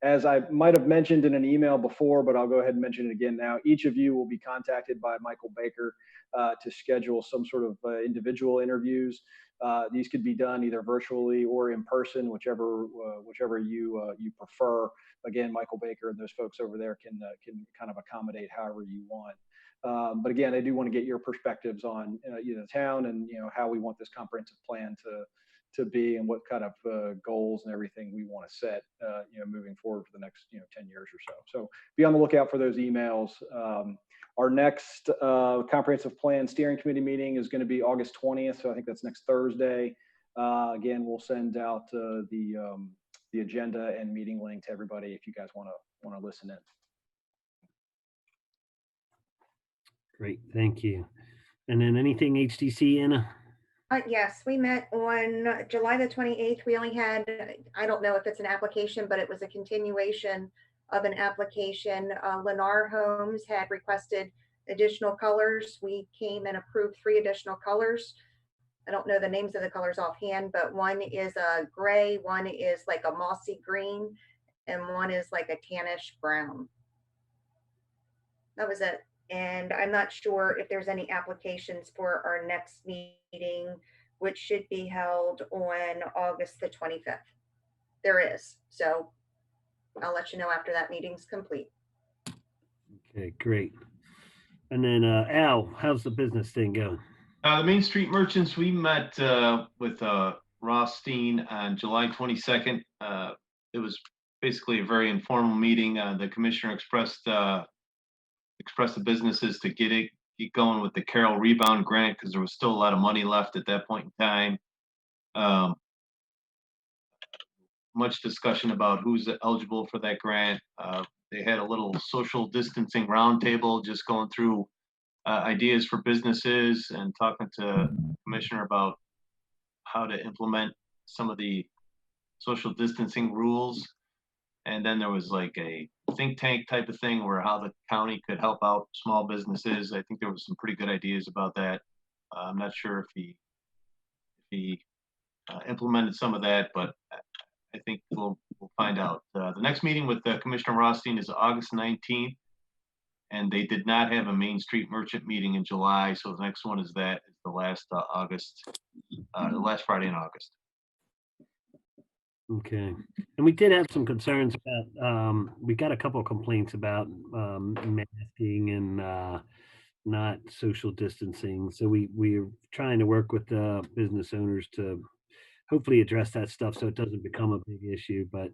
As I might have mentioned in an email before, but I'll go ahead and mention it again now, each of you will be contacted by Michael Baker to schedule some sort of individual interviews. These could be done either virtually or in person, whichever you prefer. Again, Michael Baker and those folks over there can kind of accommodate however you want. But again, I do want to get your perspectives on the town and how we want this comprehensive plan to be and what kind of goals and everything we want to set moving forward for the next 10 years or so. So be on the lookout for those emails. Our next comprehensive plan steering committee meeting is going to be August 20th. So I think that's next Thursday. Again, we'll send out the agenda and meeting link to everybody if you guys want to listen in. Great, thank you. And then anything HTC, Anna? Yes, we met on July the 28th. We only had, I don't know if it's an application, but it was a continuation of an application. Lennar Homes had requested additional colors. We came and approved 3 additional colors. I don't know the names of the colors offhand, but one is a gray, one is like a mossy green, and one is like a tannish brown. That was it. And I'm not sure if there's any applications for our next meeting, which should be held on August the 25th. There is. So I'll let you know after that meeting's complete. Okay, great. And then Al, how's the business thing going? The Main Street Merchants, we met with Rothstein on July 22nd. It was basically a very informal meeting. The commissioner expressed the businesses to get going with the Carroll Rebound Grant because there was still a lot of money left at that point in time. Much discussion about who's eligible for that grant. They had a little social distancing roundtable just going through ideas for businesses and talking to the commissioner about how to implement some of the social distancing rules. And then there was like a think tank type of thing where how the county could help out small businesses. I think there was some pretty good ideas about that. I'm not sure if he implemented some of that, but I think we'll find out. The next meeting with Commissioner Rothstein is August 19th, and they did not have a Main Street Merchant meeting in July, so the next one is the last the last Friday in August. Okay. And we did have some concerns about, we got a couple of complaints about masking and not social distancing. So we're trying to work with the business owners to hopefully address that stuff so it doesn't become a big issue. But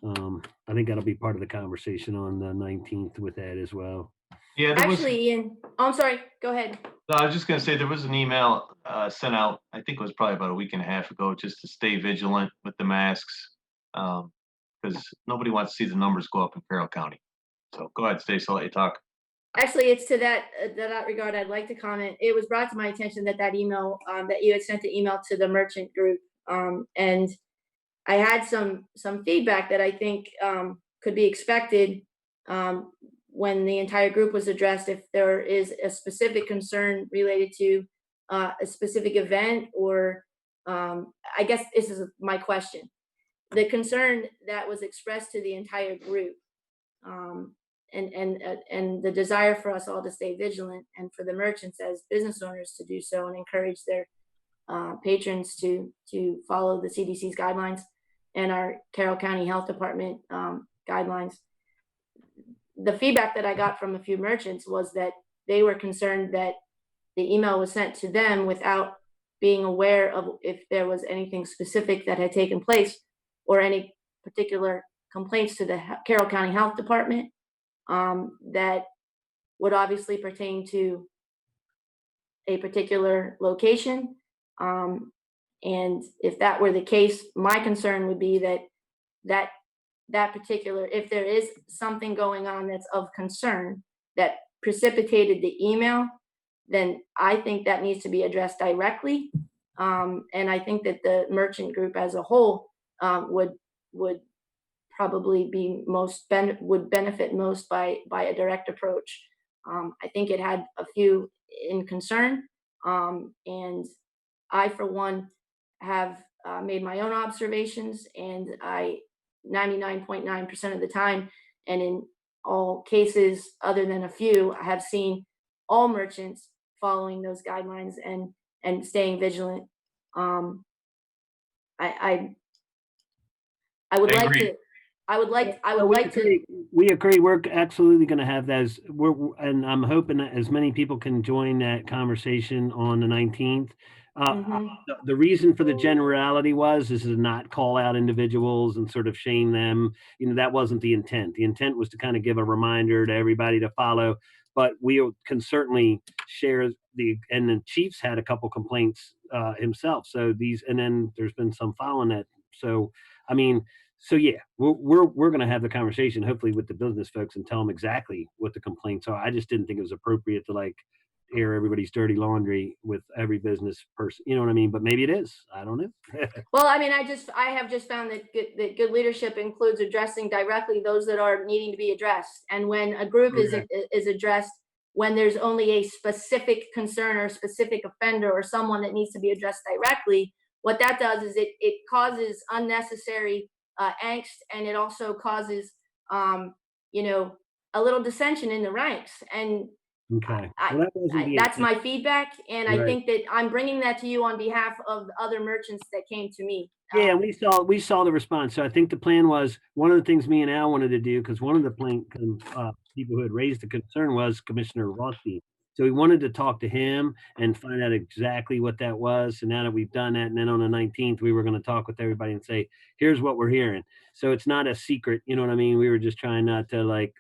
I think that'll be part of the conversation on the 19th with Ed as well. Yeah, Actually, Ian, oh, I'm sorry, go ahead. No, I was just going to say there was an email sent out, I think it was probably about a week and a half ago, just to stay vigilant with the masks because nobody wants to see the numbers go up in Carroll County. So go ahead, Stacey, I'll let you talk. Actually, it's to that regard, I'd like to comment. It was brought to my attention that email, that you had sent the email to the merchant group. And I had some feedback that I think could be expected when the entire group was addressed, if there is a specific concern related to a specific event, or I guess this is my question. The concern that was expressed to the entire group and the desire for us all to stay vigilant and for the merchants as business owners to do so and encourage their patrons to follow the CDC's guidelines and our Carroll County Health Department guidelines. The feedback that I got from a few merchants was that they were concerned that the email was sent to them without being aware of if there was anything specific that had taken place or any particular complaints to the Carroll County Health Department that would obviously pertain to a particular location. And if that were the case, my concern would be that particular, if there is something going on that's of concern that precipitated the email, then I think that needs to be addressed directly. And I think that the merchant group as a whole would probably be would benefit most by a direct approach. I think it had a few in concern. And I, for one, have made my own observations, and I 99.9% of the time, and in all cases other than a few, I have seen all merchants following those guidelines and staying vigilant. I would I like agree. to. I would like to. We agree. We're absolutely going to have those. And I'm hoping that as many people can join that conversation on the 19th. The reason for the generality is to not call out individuals and sort of shame them. You know, that wasn't the intent. The intent was to kind of give a reminder to everybody to follow. But we can certainly share and the chief's had a couple complaints himself. So and then there's been some following that. So, I mean, so yeah, we're going to have the conversation hopefully with the business folks and tell them exactly what the complaints are. I just didn't think it was appropriate to like air everybody's dirty laundry with every business person. You know what I mean? But maybe it is. I don't know. Well, I mean, I have just found that good leadership includes addressing directly those that are needing to be addressed. And when a group is addressed, when there's only a specific concern or specific offender or someone that needs to be addressed directly, what that does is it causes unnecessary angst, and it also causes you know, a little dissension in the ranks. And Okay. That's my feedback, and I think that I'm bringing that to you on behalf of the other merchants that came to me. Yeah, we saw the response. So I think the plan was, one of the things me and Al wanted to do, because one of the people who had raised the concern was Commissioner Rothstein. So we wanted to talk to him and find out exactly what that was. And now that we've done that, and then on the 19th, we were going to talk with everybody and say, here's what we're hearing. So it's not a secret, you know what I mean? We were just trying not to like,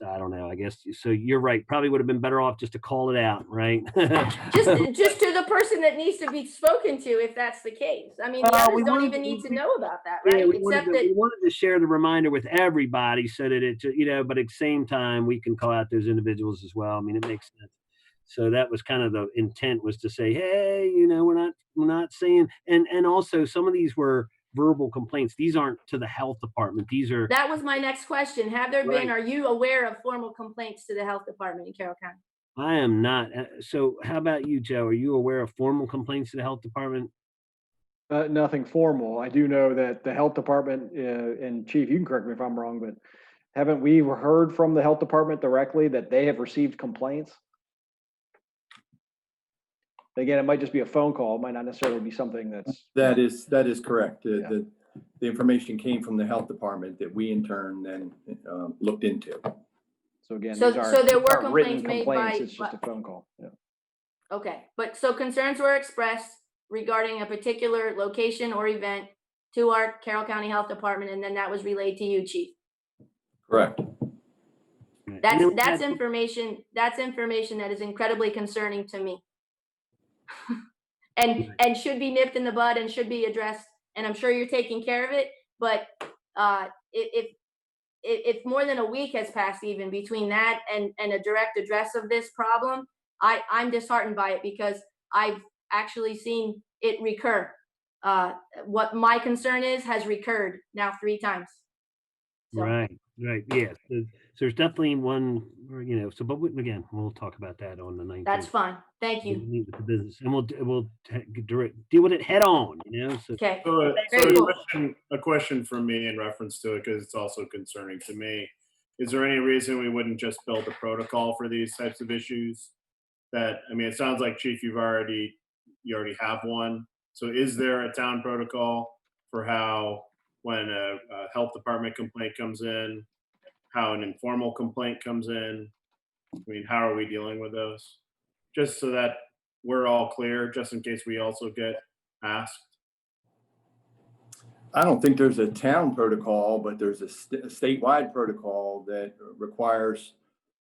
I don't know, I guess. So you're right. Probably would have been better off just to call it out, right? just to the person that needs to be spoken to, if that's the case. I mean, the others don't even need to know about that, right? Yeah, we wanted to share the reminder with everybody so that it, you know, but at the same time, we can call out those individuals as well. I mean, it makes sense. So that was kind of the intent, was to say, hey, you know, we're not saying, and also some of these were verbal complaints. These aren't to the health department. That was my next question. Have there been, are you aware of formal complaints to the health department in Carroll County? I am not. So how about you, Joe? Are you aware of formal complaints to the health department? Nothing formal. I do know that the health department, and Chief, you can correct me if I'm wrong, but haven't we heard from the health department directly that they have received complaints? Again, it might just be a phone call. It might not necessarily be something that is correct. The information came from the health department that we in turn then looked into. So again, so there were complaints made by, it's just a phone call. Yeah. Okay, but so concerns were expressed regarding a particular location or event to our Carroll County Health Department, and then that was relayed to you, Chief. Correct. That's information that is incredibly concerning to me. and should be nipped in the bud and should be addressed, and I'm sure you're taking care of it. But if more than a week has passed even between that and a direct address of this problem, I'm disheartened by it, because I've actually seen it recur. What my concern has recurred now 3 times. So. Right. Yes. So there's definitely one, you know, so, but again, we'll talk about that on the 19th. That's fine. Thank you. We'll meet with the business, and we'll deal with it head on, you know? So, okay. So, Very cool. a question from me in reference to it, because it's also concerning to me. Is there any reason we wouldn't just build a protocol for these types of issues? That, I mean, it sounds like, Chief, you already have one. So is there a town protocol for how, when a health department complaint comes in, how an informal complaint comes in? I mean, how are we dealing with those? Just so that we're all clear, just in case we also get asked. I don't think there's a town protocol, but there's a statewide protocol that requires,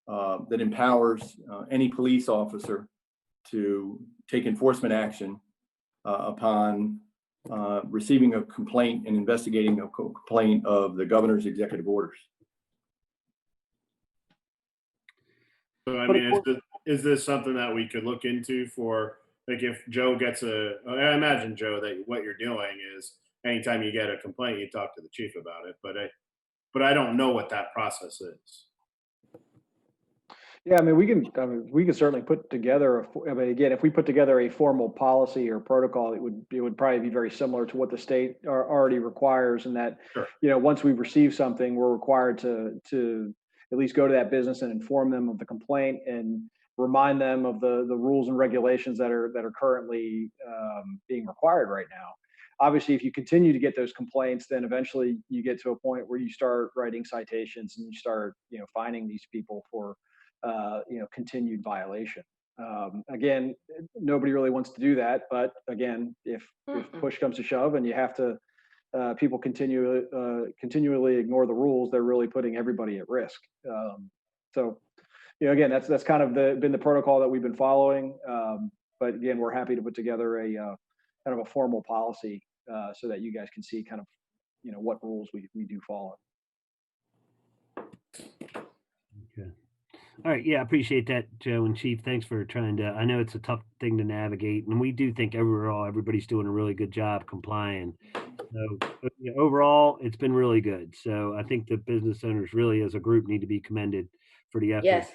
that empowers any police officer to take enforcement action upon receiving a complaint and investigating a complaint of the governor's executive orders. So, I mean, is this something that we could look into for, like, if Joe gets I imagine, Joe, that what you're doing is anytime you get a complaint, you talk to the chief about it, but I don't know what that process is. Yeah, I mean, we can certainly put together, again, if we put together a formal policy or protocol, it would probably be very similar to what the state already requires, in that, Sure. Once we receive something, we're required to at least go to that business and inform them of the complaint and remind them of the rules and regulations that are currently being required right now. Obviously, if you continue to get those complaints, then eventually you get to a point where you start writing citations and you start, fining these people for continued violation. Again, nobody really wants to do that, but again, if push comes to shove and you have to, people continually ignore the rules, they're really putting everybody at risk. So, again, that's kind of been the protocol that we've been following. But again, we're happy to put together a kind of a formal policy so that you guys can see kind of, what rules we do follow. Okay. All right. Yeah, I appreciate that, Joe and Chief. Thanks for trying to, I know it's a tough thing to navigate, and we do think overall everybody's doing a really good job complying. So overall, it's been really good. So I think the business owners really as a group need to be commended for the effort. Yes.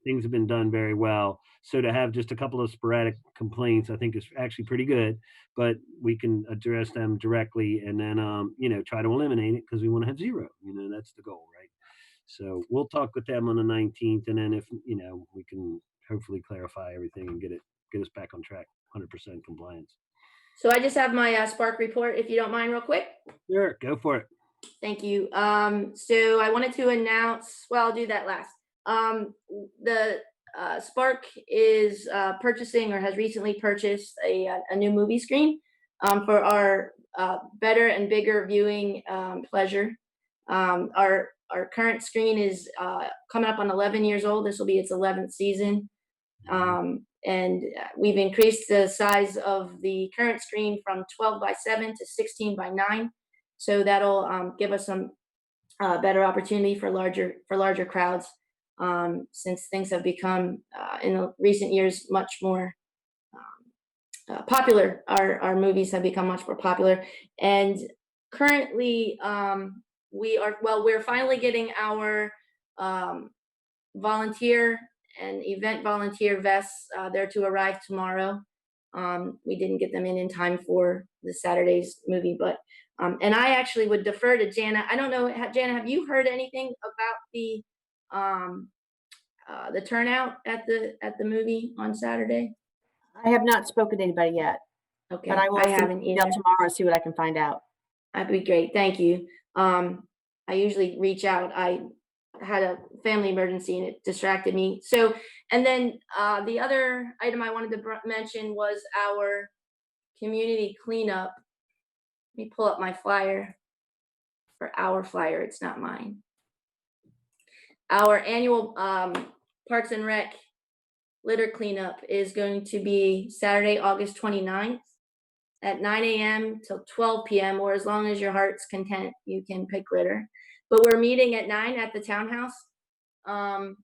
Things have been done very well. So to have just a couple of sporadic complaints, I think is actually pretty good, but we can address them directly and then, try to eliminate it because we want to have zero, that's the goal, right? So we'll talk with them on the 19th. And then if, we can hopefully clarify everything and get us back on track, 100% compliance. So I just have my Spark report, if you don't mind, real quick. Sure, go for it. Thank you. So I wanted to announce, well, I'll do that last. The Spark is purchasing, or has recently purchased, a new movie screen for our better and bigger viewing pleasure. Our current screen is coming up on 11 years old. This will be its 11th season. And we've increased the size of the current screen from 12:7 to 16:9. So that'll give us some better opportunity for larger crowds, since things have become in the recent years much more popular. Our movies have become much more popular, and currently we're finally getting our volunteer and event volunteer vests. They're to arrive tomorrow. We didn't get them in time for the Saturday's movie, but and I actually would defer to Jana. I don't know, Jana, have you heard anything about the turnout at the movie on Saturday? I have not spoken to anybody yet. Okay, but I will haven't email either. tomorrow and see what I can find out. That'd be great. Thank you. I usually reach out. I had a family emergency and it distracted me. So, and then the other item I wanted to mention was our community cleanup. Let me pull up my flyer for our flyer. It's not mine. Our annual Parks and Rec litter cleanup is going to be Saturday, August 29th at 9 a.m. till 12 p.m. or as long as your heart's content, you can pick litter. But we're meeting at 9 at the townhouse, and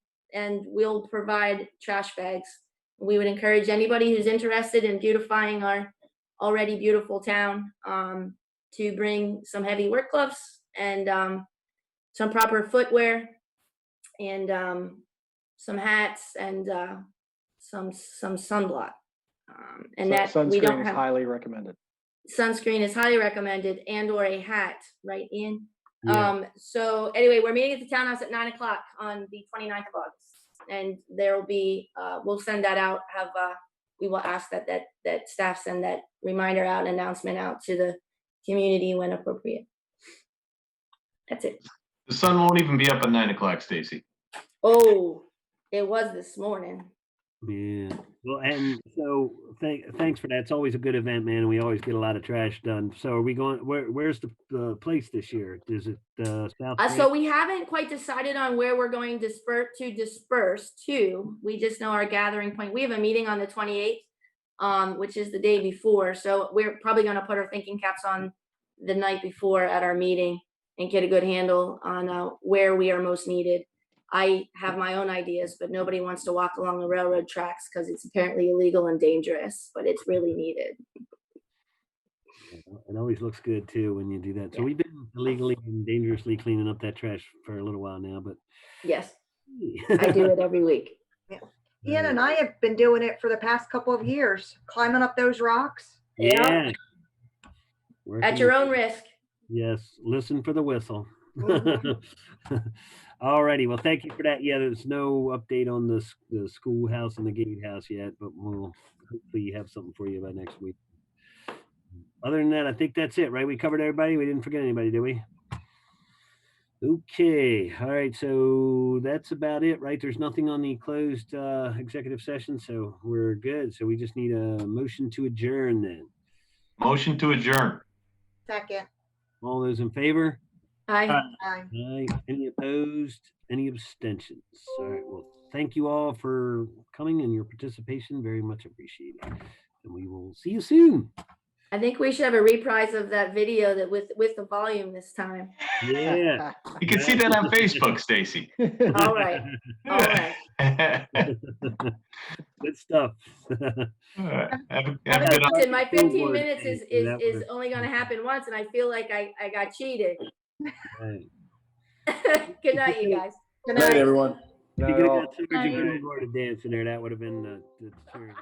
we'll provide trash bags. We would encourage anybody who's interested in beautifying our already beautiful town to bring some heavy work gloves and some proper footwear and some hats and some sunblock. And that we don't have. Highly recommended. Sunscreen is highly recommended, and or a hat, right, Ian? Yeah. So anyway, we're meeting at the townhouse at 9 o'clock on the 29th of August, and there will be, we'll send that out, we will ask that staff send that reminder out, announcement out to the community when appropriate. That's it. The sun won't even be up at 9 o'clock, Stacy. Oh, it was this morning. Yeah. Well, and so thanks for that. It's always a good event, man. And we always get a lot of trash done. So are we going, where's the place this year? Is it South? So we haven't quite decided on where we're going to disperse to. We just know our gathering point. We have a meeting on the 28th, which is the day before. So we're probably going to put our thinking caps on the night before at our meeting and get a good handle on where we are most needed. I have my own ideas, but nobody wants to walk along the railroad tracks because it's apparently illegal and dangerous, but it's really needed. It always looks good too when you do that. So Yeah. we've been illegally and dangerously cleaning up that trash for a little while now, but Yes, I do it every week. Ian and I have been doing it for the past couple of years, climbing up those rocks. Yeah. At your own risk. Yes, listen for the whistle. Mhm. All righty, well, thank you for that. Yeah, there's no update on the schoolhouse and the gatehouse yet, but we'll hopefully have something for you by next week. Other than that, I think that's it, right? We covered everybody. We didn't forget anybody, did we? Okay, all right, so that's about it, right? There's nothing on the closed executive session, so we're good. So we just need a motion to adjourn then. Motion to adjourn. Second. All those in favor? Aye. Aye. Aye. Any opposed? Any abstentions? All right, well, thank you all for coming and your participation. Very much appreciated. And we will see you soon. I think we should have a reprise of that video that with the volume this time. Yeah. You can see that on Facebook, Stacy. All right. All right. Good stuff. Have a good Listen, my 15 School board minutes thing, is that was- only going to happen once, and I feel like I got cheated. Right. Good night, you guys. Good Good night, night. everyone. If you could have all. got Sergeant Gilmore to dance in there, that would have been the turn.